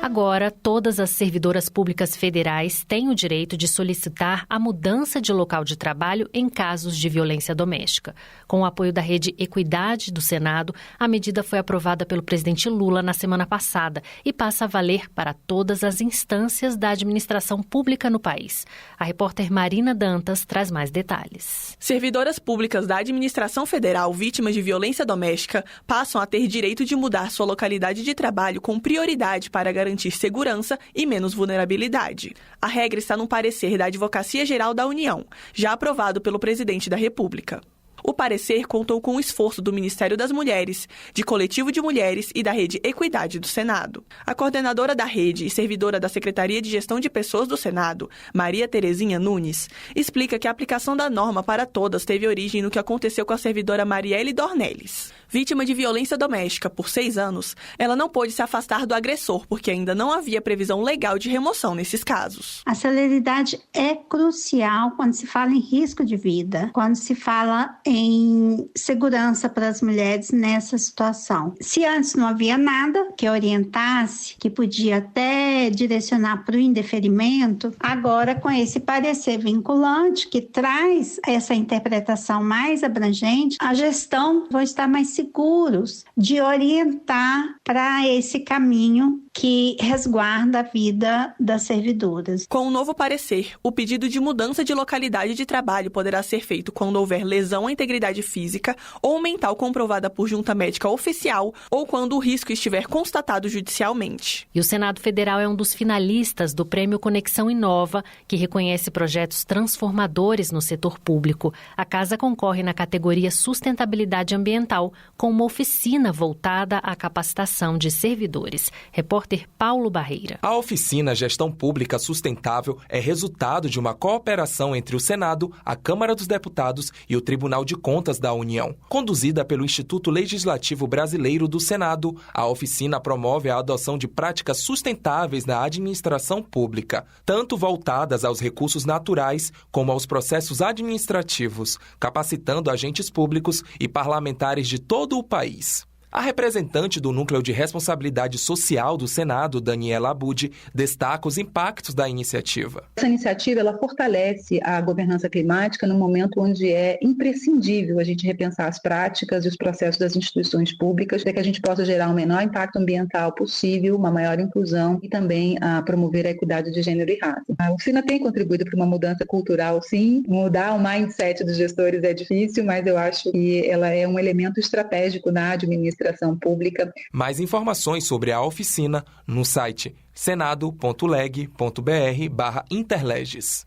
Agora, todas as servidoras públicas federais têm o direito de solicitar a mudança de local de trabalho em casos de violência doméstica. Com o apoio da Rede Equidade do Senado, a medida foi aprovada pelo presidente Lula na semana passada e passa a valer para todas as instâncias da administração pública no país. A repórter Marina Dantas traz mais detalhes. Servidoras públicas da administração federal vítimas de violência doméstica passam a ter direito de mudar sua localidade de trabalho com prioridade para garantir segurança e menos vulnerabilidade. A regra está no parecer da Advocacia Geral da União, já aprovado pelo presidente da República. O parecer contou com o esforço do Ministério das Mulheres, de Coletivo de Mulheres e da Rede Equidade do Senado. A coordenadora da rede e servidora da Secretaria de Gestão de Pessoas do Senado, Maria Terezinha Nunes, explica que a aplicação da norma para todas teve origem no que aconteceu com a servidora Marielle Dornelles. Vítima de violência doméstica por 6 anos, ela não pôde se afastar do agressor porque ainda não havia previsão legal de remoção nesses casos. A celeridade é crucial quando se fala em risco de vida, quando se fala em segurança para as mulheres nessa situação. Se antes não havia nada que orientasse, que podia até direcionar para o indeferimento, agora com esse parecer vinculante que traz essa interpretação mais abrangente, a gestão vai estar mais seguros de orientar para esse caminho que resguarda a vida das servidoras. Com o novo parecer, o pedido de mudança de localidade de trabalho poderá ser feito quando houver lesão à integridade física ou mental comprovada por junta médica oficial ou quando o risco estiver constatado judicialmente. E o Senado Federal é um dos finalistas do Prêmio Conexão Inova, que reconhece projetos transformadores no setor público. A casa concorre na categoria Sustentabilidade Ambiental, com uma oficina voltada à capacitação de servidores. Repórter Paulo Barreira. A oficina Gestão Pública Sustentável é resultado de uma cooperação entre o Senado, a Câmara dos Deputados e o Tribunal de Contas da União. Conduzida pelo Instituto Legislativo Brasileiro do Senado, a oficina promove a adoção de práticas sustentáveis na administração pública, tanto voltadas aos recursos naturais como aos processos administrativos, capacitando agentes públicos e parlamentares de todo o país. A representante do Núcleo de Responsabilidade Social do Senado, Daniela Abud, destaca os impactos da iniciativa. Essa iniciativa ela fortalece a governança climática no momento onde é imprescindível a gente repensar as práticas e os processos das instituições públicas para que a gente possa gerar o menor impacto ambiental possível, uma maior inclusão e também promover a equidade de gênero e raça. A oficina tem contribuído para uma mudança cultural, sim. Mudar o mindset dos gestores é difícil, mas eu acho que ela é um elemento estratégico na administração pública. Mais informações sobre a oficina no site senado.leg.br/interleges.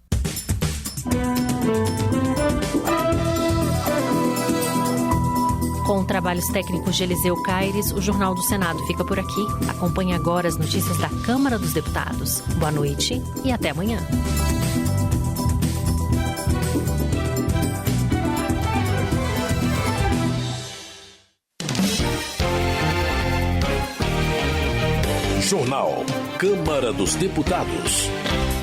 Com trabalhos técnicos de Eliseu Caires, o Jornal do Senado fica por aqui. Acompanhe agora as notícias da Câmara dos Deputados. Boa noite e até amanhã. Jornal Câmara dos Deputados.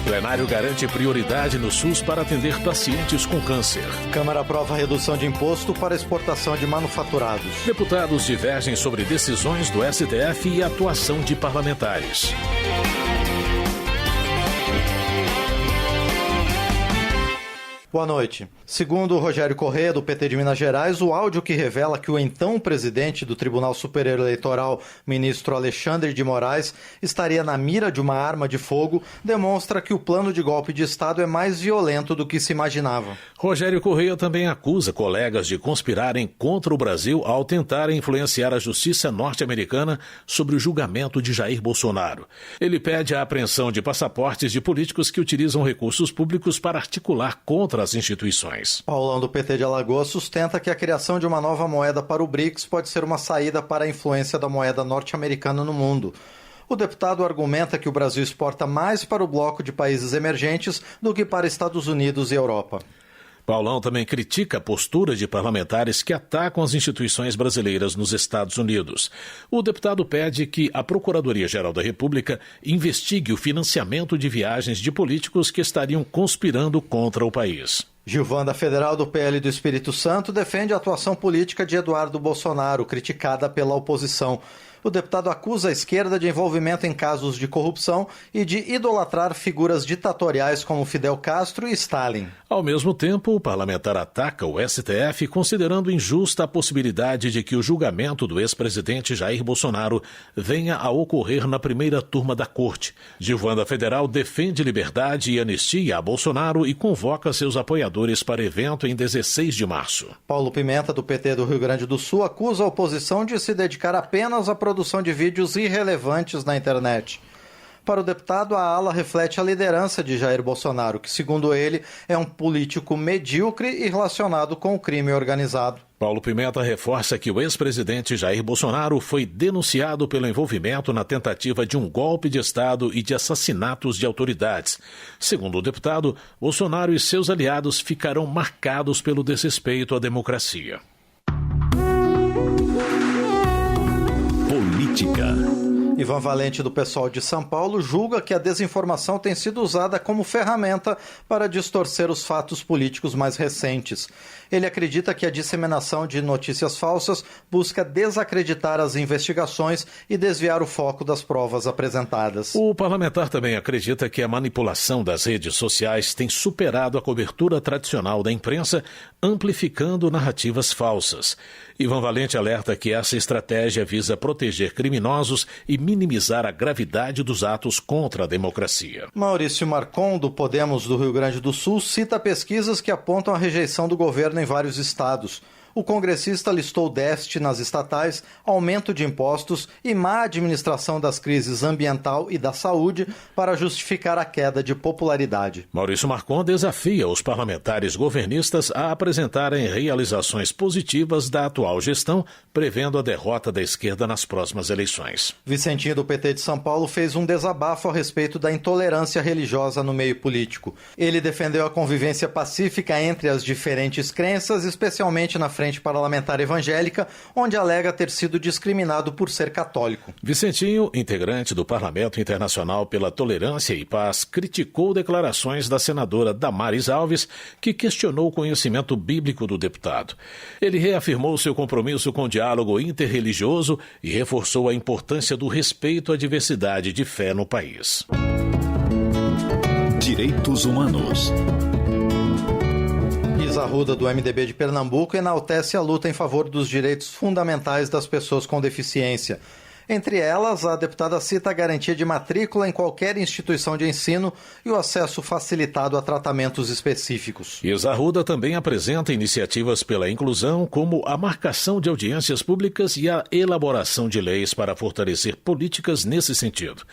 Plenário garante prioridade no SUS para atender pacientes com câncer. Câmara aprova redução de imposto para exportação de manufaturados. Deputados divergem sobre decisões do STF e atuação de parlamentares. Boa noite. Segundo o Rogério Corrêa, do PT de Minas Gerais, o áudio que revela que o então presidente do Tribunal Superior Eleitoral, ministro Alexandre de Moraes, estaria na mira de uma arma de fogo, demonstra que o plano de golpe de Estado é mais violento do que se imaginava. Rogério Corrêa também acusa colegas de conspirarem contra o Brasil ao tentarem influenciar a justiça norte-americana sobre o julgamento de Jair Bolsonaro. Ele pede a apreensão de passaportes de políticos que utilizam recursos públicos para articular contra as instituições. Paulão, do PT de Alagoas, sustenta que a criação de uma nova moeda para o BRICS pode ser uma saída para a influência da moeda norte-americana no mundo. O deputado argumenta que o Brasil exporta mais para o bloco de países emergentes do que para Estados Unidos e Europa. Paulão também critica a postura de parlamentares que atacam as instituições brasileiras nos Estados Unidos. O deputado pede que a Procuradoria-Geral da República investigue o financiamento de viagens de políticos que estariam conspirando contra o país. Gilvanda Federal, do PL do Espírito Santo, defende a atuação política de Eduardo Bolsonaro, criticada pela oposição. O deputado acusa a esquerda de envolvimento em casos de corrupção e de idolatrar figuras ditatoriais como Fidel Castro e Stalin. Ao mesmo tempo, o parlamentar ataca o STF, considerando injusta a possibilidade de que o julgamento do ex-presidente Jair Bolsonaro venha a ocorrer na primeira turma da Corte. Gilvanda Federal defende liberdade e anistia a Bolsonaro e convoca seus apoiadores para evento em 16 de março. Paulo Pimenta, do PT do Rio Grande do Sul, acusa a oposição de se dedicar apenas à produção de vídeos irrelevantes na internet. Para o deputado, a ala reflete a liderança de Jair Bolsonaro, que, segundo ele, é um político medíocre e relacionado com o crime organizado. Paulo Pimenta reforça que o ex-presidente Jair Bolsonaro foi denunciado pelo envolvimento na tentativa de um golpe de Estado e de assassinatos de autoridades. Segundo o deputado, Bolsonaro e seus aliados ficarão marcados pelo desrespeito à democracia. Política. Ivan Valente, do PSOL de São Paulo, julga que a desinformação tem sido usada como ferramenta para distorcer os fatos políticos mais recentes. Ele acredita que a disseminação de notícias falsas busca desacreditar as investigações e desviar o foco das provas apresentadas. O parlamentar também acredita que a manipulação das redes sociais tem superado a cobertura tradicional da imprensa, amplificando narrativas falsas. Ivan Valente alerta que essa estratégia visa proteger criminosos e minimizar a gravidade dos atos contra a democracia. Maurício Marcon, do Podemos do Rio Grande do Sul, cita pesquisas que apontam a rejeição do governo em vários estados. O congressista listou déficit nas estatais, aumento de impostos e má administração das crises ambiental e da saúde para justificar a queda de popularidade. Maurício Marcon desafia os parlamentares governistas a apresentarem realizações positivas da atual gestão, prevendo a derrota da esquerda nas próximas eleições. Vicentinho, do PT de São Paulo, fez um desabafo a respeito da intolerância religiosa no meio político. Ele defendeu a convivência pacífica entre as diferentes crenças, especialmente na Frente Parlamentar Evangélica, onde alega ter sido discriminado por ser católico. Vicentinho, integrante do Parlamento Internacional pela Tolerância e Paz, criticou declarações da senadora Damares Alves, que questionou o conhecimento bíblico do deputado. Ele reafirmou seu compromisso com o diálogo interreligioso e reforçou a importância do respeito à diversidade de fé no país. Direitos Humanos. Isa Arruda, do MDB de Pernambuco, enaltece a luta em favor dos direitos fundamentais das pessoas com deficiência. Entre elas, a deputada cita a garantia de matrícula em qualquer instituição de ensino e o acesso facilitado a tratamentos específicos. Isa Arruda também apresenta iniciativas pela inclusão, como a marcação de audiências públicas e a elaboração de leis para fortalecer políticas nesse sentido.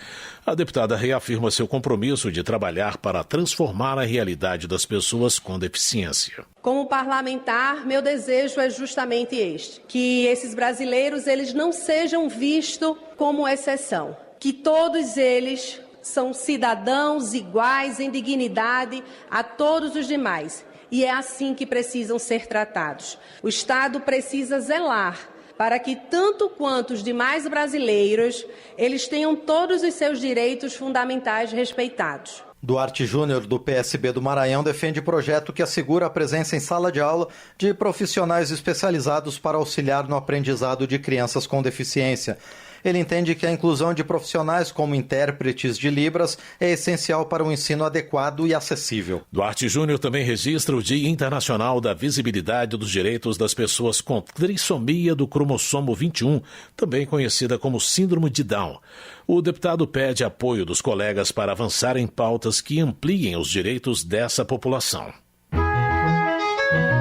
A deputada reafirma seu compromisso de trabalhar para transformar a realidade das pessoas com deficiência. Como parlamentar, meu desejo é justamente este, que esses brasileiros eles não sejam vistos como exceção, que todos eles são cidadãos iguais em dignidade a todos os demais, e é assim que precisam ser tratados. O Estado precisa zelar para que, tanto quanto os demais brasileiros, eles tenham todos os seus direitos fundamentais respeitados. Duarte Júnior, do PSB do Maranhão, defende projeto que assegura a presença em sala de aula de profissionais especializados para auxiliar no aprendizado de crianças com deficiência. Ele entende que a inclusão de profissionais como intérpretes de Libras é essencial para um ensino adequado e acessível. Duarte Júnior também registra o Dia Internacional da Visibilidade dos Direitos das Pessoas com Trissomia do Cromossomo 21, também conhecida como Síndrome de Down. O deputado pede apoio dos colegas para avançar em pautas que ampliem os direitos dessa população.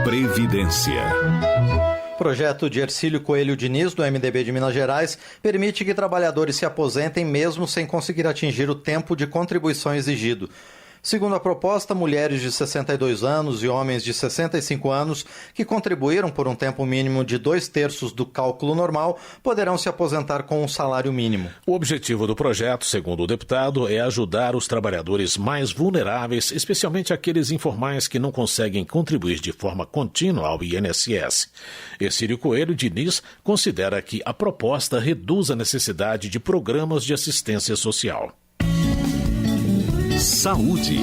Previdência. O projeto de Hercílio Coelho Diniz, do MDB de Minas Gerais, permite que trabalhadores se aposentem mesmo sem conseguir atingir o tempo de contribuição exigido. Segundo a proposta, mulheres de 62 anos e homens de 65 anos que contribuíram por um tempo mínimo de 2/3 do cálculo normal poderão se aposentar com um salário mínimo. O objetivo do projeto, segundo o deputado, é ajudar os trabalhadores mais vulneráveis, especialmente aqueles informais que não conseguem contribuir de forma contínua ao INSS. Hercílio Coelho Diniz considera que a proposta reduz a necessidade de programas de assistência social. Saúde.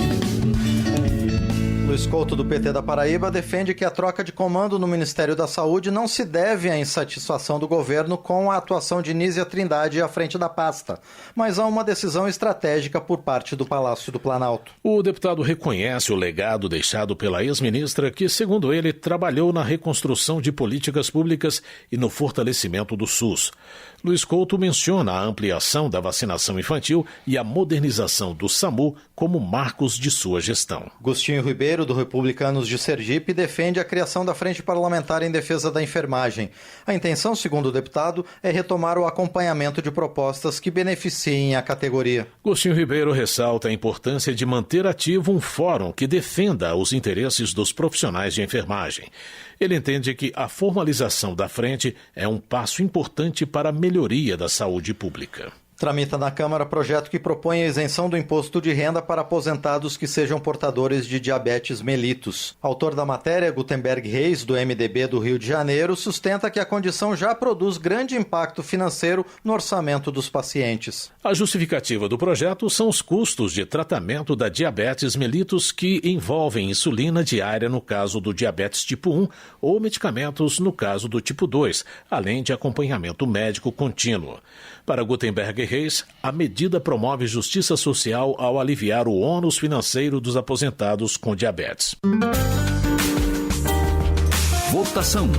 Luiz Couto, do PT da Paraíba, defende que a troca de comando no Ministério da Saúde não se deve à insatisfação do governo com a atuação de Nízia Trindade à frente da pasta, mas a uma decisão estratégica por parte do Palácio do Planalto. O deputado reconhece o legado deixado pela ex-ministra que, segundo ele, trabalhou na reconstrução de políticas públicas e no fortalecimento do SUS. Luiz Couto menciona a ampliação da vacinação infantil e a modernização do SAMU como marcos de sua gestão. Agostinho Ribeiro, do Republicanos de Sergipe, defende a criação da Frente Parlamentar em Defesa da Enfermagem. A intenção, segundo o deputado, é retomar o acompanhamento de propostas que beneficiem a categoria. Agostinho Ribeiro ressalta a importância de manter ativo um fórum que defenda os interesses dos profissionais de enfermagem. Ele entende que a formalização da frente é um passo importante para a melhoria da saúde pública. Tramita na Câmara projeto que propõe a isenção do imposto de renda para aposentados que sejam portadores de diabetes mellitus. Autor da matéria, Gutenberg Reis, do MDB do Rio de Janeiro, sustenta que a condição já produz grande impacto financeiro no orçamento dos pacientes. A justificativa do projeto são os custos de tratamento da diabetes mellitus que envolvem insulina diária no caso do diabetes tipo 1 ou medicamentos no caso do tipo 2, além de acompanhamento médico contínuo. Para Gutenberg Reis, a medida promove justiça social ao aliviar o ônus financeiro dos aposentados com diabetes. Votação.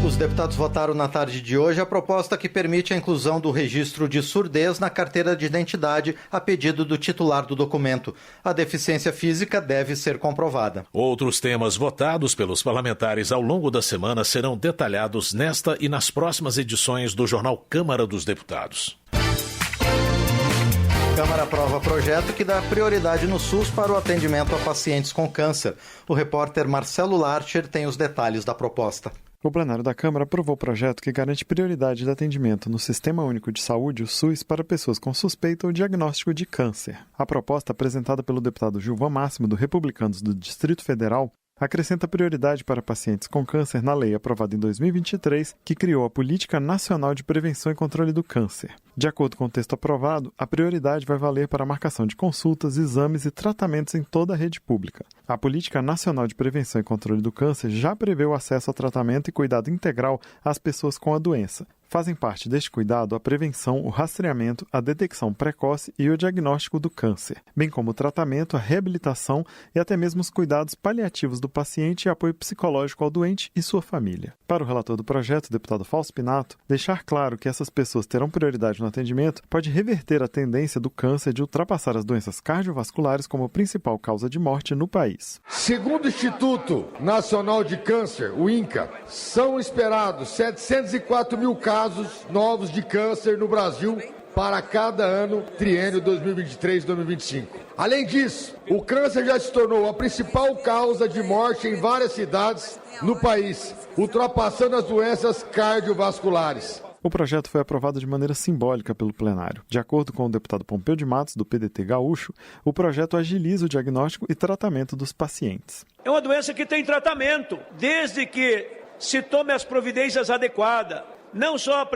Os deputados votaram na tarde de hoje a proposta que permite a inclusão do registro de surdez na carteira de identidade a pedido do titular do documento. A deficiência física deve ser comprovada. Outros temas votados pelos parlamentares ao longo da semana serão detalhados nesta e nas próximas edições do jornal Câmara dos Deputados. A Câmara aprova projeto que dá prioridade no SUS para o atendimento a pacientes com câncer. O repórter Marcelo Larcher tem os detalhes da proposta. O plenário da Câmara aprovou o projeto que garante prioridade de atendimento no Sistema Único de Saúde, o SUS, para pessoas com suspeita ou diagnóstico de câncer. A proposta, apresentada pelo deputado Gilvan Máximo, do Republicanos do Distrito Federal, acrescenta prioridade para pacientes com câncer na lei aprovada em 2023, que criou a Política Nacional de Prevenção e Controle do Câncer. De acordo com o texto aprovado, a prioridade vai valer para a marcação de consultas, exames e tratamentos em toda a rede pública. A Política Nacional de Prevenção e Controle do Câncer já prevê o acesso a tratamento e cuidado integral às pessoas com a doença, Fazem parte deste cuidado a prevenção, o rastreamento, a detecção precoce e o diagnóstico do câncer, bem como o tratamento, a reabilitação e até mesmo os cuidados paliativos do paciente e apoio psicológico ao doente e sua família. Para o relator do projeto, o deputado Fausto Pinato, deixar claro que essas pessoas terão prioridade no atendimento pode reverter a tendência do câncer de ultrapassar as doenças cardiovasculares como principal causa de morte no país. Segundo o Instituto Nacional de Câncer, o INCA, são esperados 704 mil casos novos de câncer no Brasil para cada ano, triênio 2023-2025. Além disso, o câncer já se tornou a principal causa de morte em várias cidades no país, ultrapassando as doenças cardiovasculares. O projeto foi aprovado de maneira simbólica pelo plenário. De acordo com o deputado Pompeu de Matos, do PDT Gaúcho, o projeto agiliza o diagnóstico e tratamento dos pacientes. É uma doença que tem tratamento, desde que se tome as providências adequadas. Não só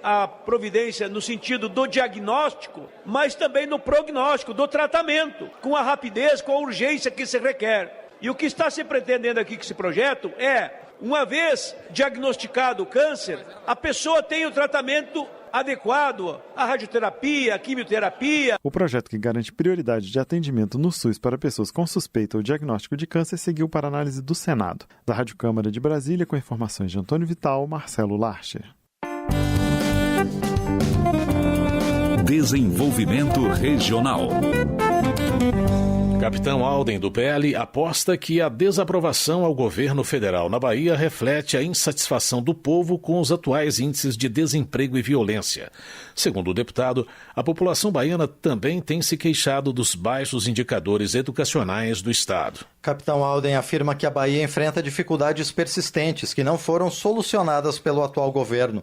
a providência no sentido do diagnóstico, mas também no prognóstico, do tratamento, com a rapidez, com a urgência que se requer. E o que está se pretendendo aqui com esse projeto é, uma vez diagnosticado o câncer, a pessoa tem o tratamento adequado, a radioterapia, a quimioterapia. O projeto que garante prioridade de atendimento no SUS para pessoas com suspeita ou diagnóstico de câncer seguiu para análise do Senado. Da Rádio Câmara de Brasília, com informações de Antônio Vital, Marcelo Larcher. Desenvolvimento Regional. Capitão Alden, do PL, aposta que a desaprovação ao governo federal na Bahia reflete a insatisfação do povo com os atuais índices de desemprego e violência. Segundo o deputado, a população baiana também tem se queixado dos baixos indicadores educacionais do Estado. Capitão Alden afirma que a Bahia enfrenta dificuldades persistentes que não foram solucionadas pelo atual governo.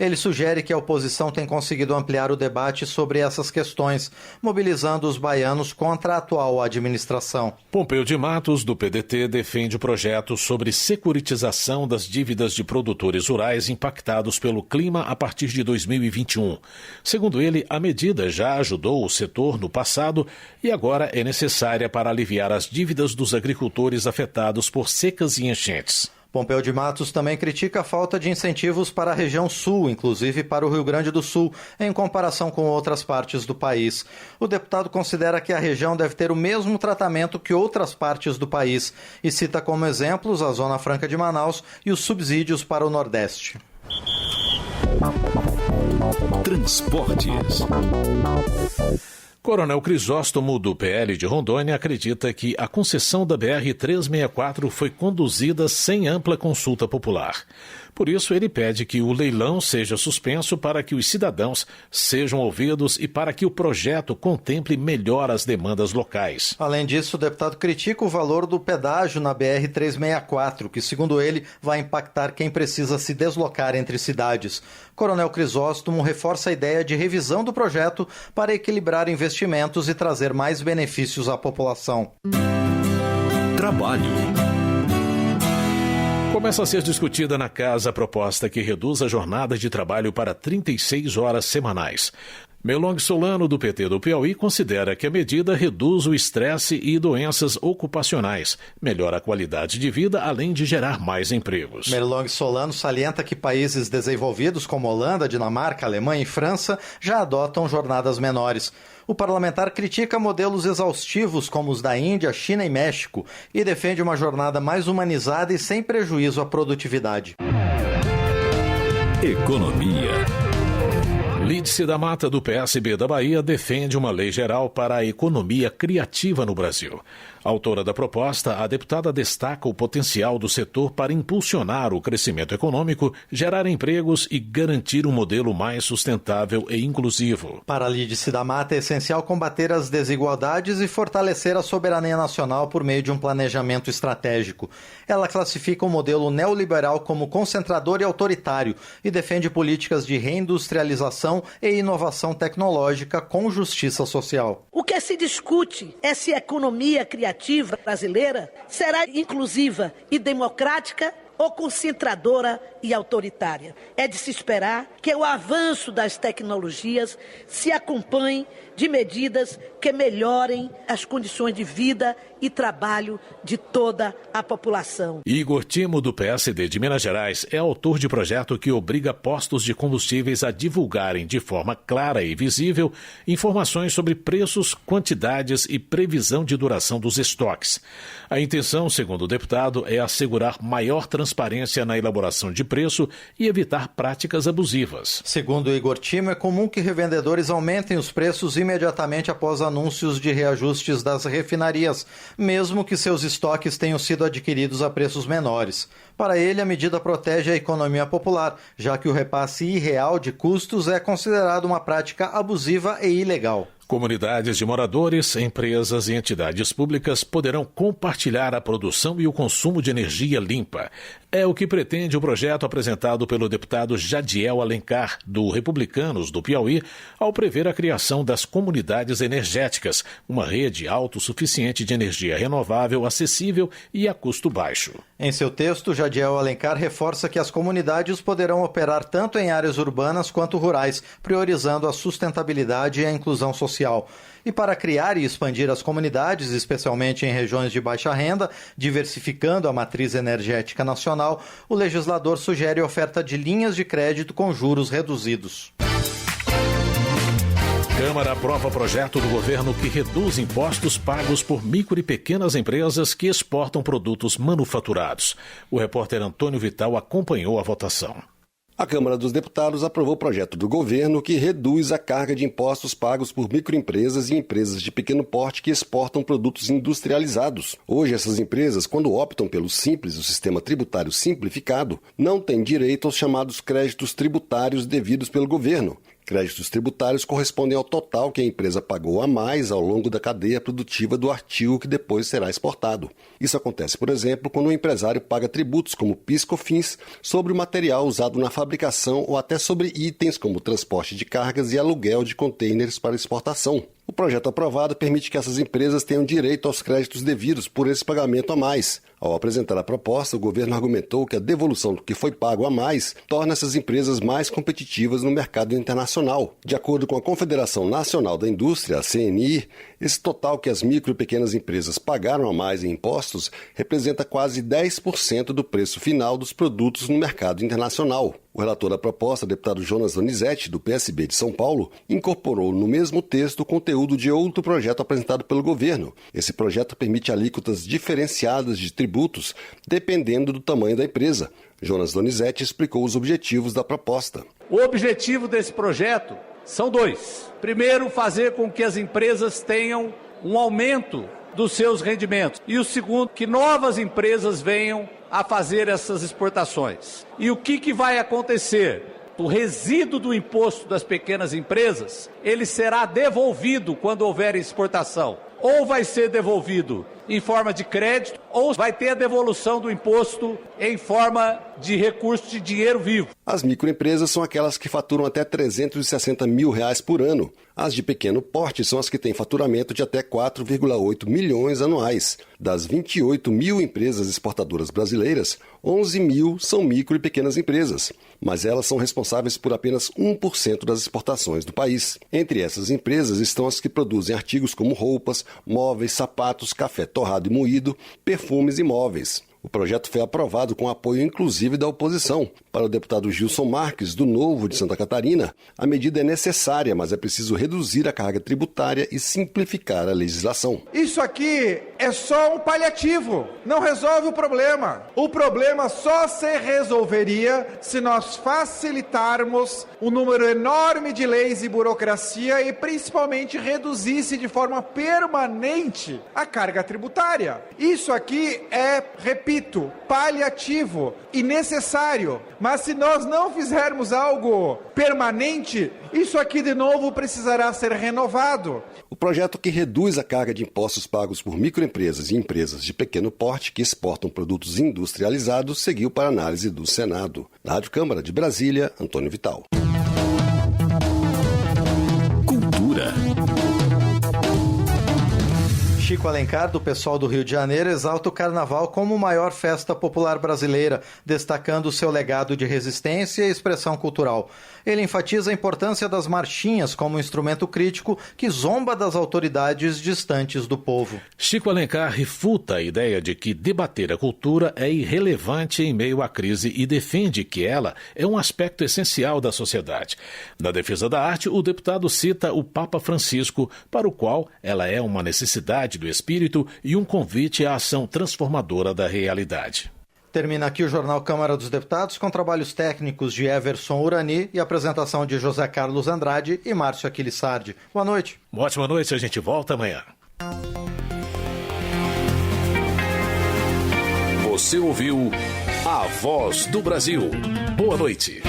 Ele sugere que a oposição tem conseguido ampliar o debate sobre essas questões, mobilizando os baianos contra a atual administração. Pompeu de Matos, do PDT, defende o projeto sobre securitização das dívidas de produtores rurais impactados pelo clima a partir de 2021. Segundo ele, a medida já ajudou o setor no passado e agora é necessária para aliviar as dívidas dos agricultores afetados por secas e enchentes. Pompeu de Matos também critica a falta de incentivos para a região sul, inclusive para o Rio Grande do Sul, em comparação com outras partes do país. O deputado considera que a região deve ter o mesmo tratamento que outras partes do país e cita como exemplos a Zona Franca de Manaus e os subsídios para o Nordeste. Transportes. Coronel Crisóstomo, do PL de Rondônia, acredita que a concessão da BR-364 foi conduzida sem ampla consulta popular. Por isso, ele pede que o leilão seja suspenso para que os cidadãos sejam ouvidos e para que o projeto contemple melhor as demandas locais. Além disso, o deputado critica o valor do pedágio na BR-364, que, segundo ele, vai impactar quem precisa se deslocar entre cidades. Coronel Crisóstomo reforça a ideia de revisão do projeto para equilibrar investimentos e trazer mais benefícios à população. Trabalho. Começa a ser discutida na casa a proposta que reduz a jornada de trabalho para 36 horas semanais. Melong Solano, do PT do Piauí, considera que a medida reduz o estresse e doenças ocupacionais, melhora a qualidade de vida, além de gerar mais empregos. Melong Solano salienta que países desenvolvidos como Holanda, Dinamarca, Alemanha e França já adotam jornadas menores. O parlamentar critica modelos exaustivos como os da Índia, China e México e defende uma jornada mais humanizada e sem prejuízo à produtividade. Economia. Lídice da Mata, do PSB da Bahia, defende uma lei geral para a economia criativa no Brasil. Autora da proposta, a deputada destaca o potencial do setor para impulsionar o crescimento econômico, gerar empregos e garantir um modelo mais sustentável e inclusivo. Para a Lídice da Mata, é essencial combater as desigualdades e fortalecer a soberania nacional por meio de um planejamento estratégico. Ela classifica o modelo neoliberal como concentrador e autoritário e defende políticas de reindustrialização e inovação tecnológica com justiça social. O que se discute é se a economia criativa brasileira será inclusiva e democrática ou concentradora e autoritária. É de se esperar que o avanço das tecnologias se acompanhe de medidas que melhorem as condições de vida e trabalho de toda a população. Igor Timo, do PSD de Minas Gerais, é autor de projeto que obriga postos de combustíveis a divulgarem de forma clara e visível informações sobre preços, quantidades e previsão de duração dos estoques. A intenção, segundo o deputado, é assegurar maior transparência na elaboração de preço e evitar práticas abusivas. Segundo Igor Timo, é comum que revendedores aumentem os preços imediatamente após anúncios de reajustes das refinarias, mesmo que seus estoques tenham sido adquiridos a preços menores. Para ele, a medida protege a economia popular, já que o repasse irreal de custos é considerado uma prática abusiva e ilegal. Comunidades de moradores, empresas e entidades públicas poderão compartilhar a produção e o consumo de energia limpa. É o que pretende o projeto apresentado pelo deputado Jadiel Alencar, do Republicanos do Piauí, ao prever a criação das comunidades energéticas, uma rede autossuficiente de energia renovável, acessível e a custo baixo. Em seu texto, Jadiel Alencar reforça que as comunidades poderão operar tanto em áreas urbanas quanto rurais, priorizando a sustentabilidade e a inclusão social. E para criar e expandir as comunidades, especialmente em regiões de baixa renda, diversificando a matriz energética nacional, o legislador sugere a oferta de linhas de crédito com juros reduzidos. Câmara aprova projeto do governo que reduz impostos pagos por micro e pequenas empresas que exportam produtos manufaturados. O repórter Antônio Vital acompanhou a votação. A Câmara dos Deputados aprovou o projeto do governo que reduz a carga de impostos pagos por microempresas e empresas de pequeno porte que exportam produtos industrializados. Hoje, essas empresas, quando optam pelo Simples, o sistema tributário simplificado, não têm direito aos chamados créditos tributários devidos pelo governo. Créditos tributários correspondem ao total que a empresa pagou a mais ao longo da cadeia produtiva do artigo que depois será exportado. Isso acontece, por exemplo, quando o empresário paga tributos como PIS/COFINS sobre o material usado na fabricação ou até sobre itens como transporte de cargas e aluguel de contêineres para exportação. O projeto aprovado permite que essas empresas tenham direito aos créditos devidos por esse pagamento a mais. Ao apresentar a proposta, o governo argumentou que a devolução do que foi pago a mais torna essas empresas mais competitivas no mercado internacional. De acordo com a Confederação Nacional da Indústria, a CNI, esse total que as micro e pequenas empresas pagaram a mais em impostos representa quase 10% do preço final dos produtos no mercado internacional. O relator da proposta, deputado Jonas Donizete, do PSB de São Paulo, incorporou no mesmo texto o conteúdo de outro projeto apresentado pelo governo. Esse projeto permite alíquotas diferenciadas de tributos, dependendo do tamanho da empresa. Jonas Donizete explicou os objetivos da proposta. O objetivo desse projeto são dois. Primeiro, fazer com que as empresas tenham um aumento dos seus rendimentos. E o segundo, que novas empresas venham a fazer essas exportações. E o que vai acontecer? O resíduo do imposto das pequenas empresas, ele será devolvido quando houver exportação. Ou vai ser devolvido em forma de crédito, ou vai ter a devolução do imposto em forma de recurso de dinheiro vivo. As microempresas são aquelas que faturam até R$360 mil por ano. As de pequeno porte são as que têm faturamento de até 4,8 milhões anuais. Das 28 mil empresas exportadoras brasileiras, 11 mil são micro e pequenas empresas, mas elas são responsáveis por apenas 1% das exportações do país. Entre essas empresas estão as que produzem artigos como roupas, móveis, sapatos, café torrado e moído, perfumes e móveis. O projeto foi aprovado com apoio inclusive da oposição. Para o deputado Gilson Marques, do Novo de Santa Catarina, a medida é necessária, mas é preciso reduzir a carga tributária e simplificar a legislação. Isso aqui é só um paliativo, não resolve o problema. O problema só se resolveria se nós facilitarmos um número enorme de leis e burocracia e principalmente reduzisse de forma permanente a carga tributária. Isso aqui é, repito, paliativo e necessário, mas se nós não fizermos algo permanente, isso aqui de novo precisará ser renovado. O projeto que reduz a carga de impostos pagos por microempresas e empresas de pequeno porte que exportam produtos industrializados seguiu para análise do Senado. Na Rádio Câmara de Brasília, Antônio Vital. Chico Alencar, do pessoal do Rio de Janeiro, exalta o Carnaval como a maior festa popular brasileira, destacando o seu legado de resistência e expressão cultural. Ele enfatiza a importância das marchinhas como instrumento crítico que zomba das autoridades distantes do povo. Chico Alencar refuta a ideia de que debater a cultura é irrelevante em meio à crise e defende que ela é um aspecto essencial da sociedade. Na defesa da arte, o deputado cita o Papa Francisco, para o qual ela é uma necessidade do espírito e um convite à ação transformadora da realidade. Termina aqui o Jornal Câmara dos Deputados com trabalhos técnicos de Everson Urani e apresentação de José Carlos Andrade e Márcio Aquilissardi. Boa noite. Uma ótima noite, a gente volta amanhã. Você ouviu A Voz do Brasil. Boa noite.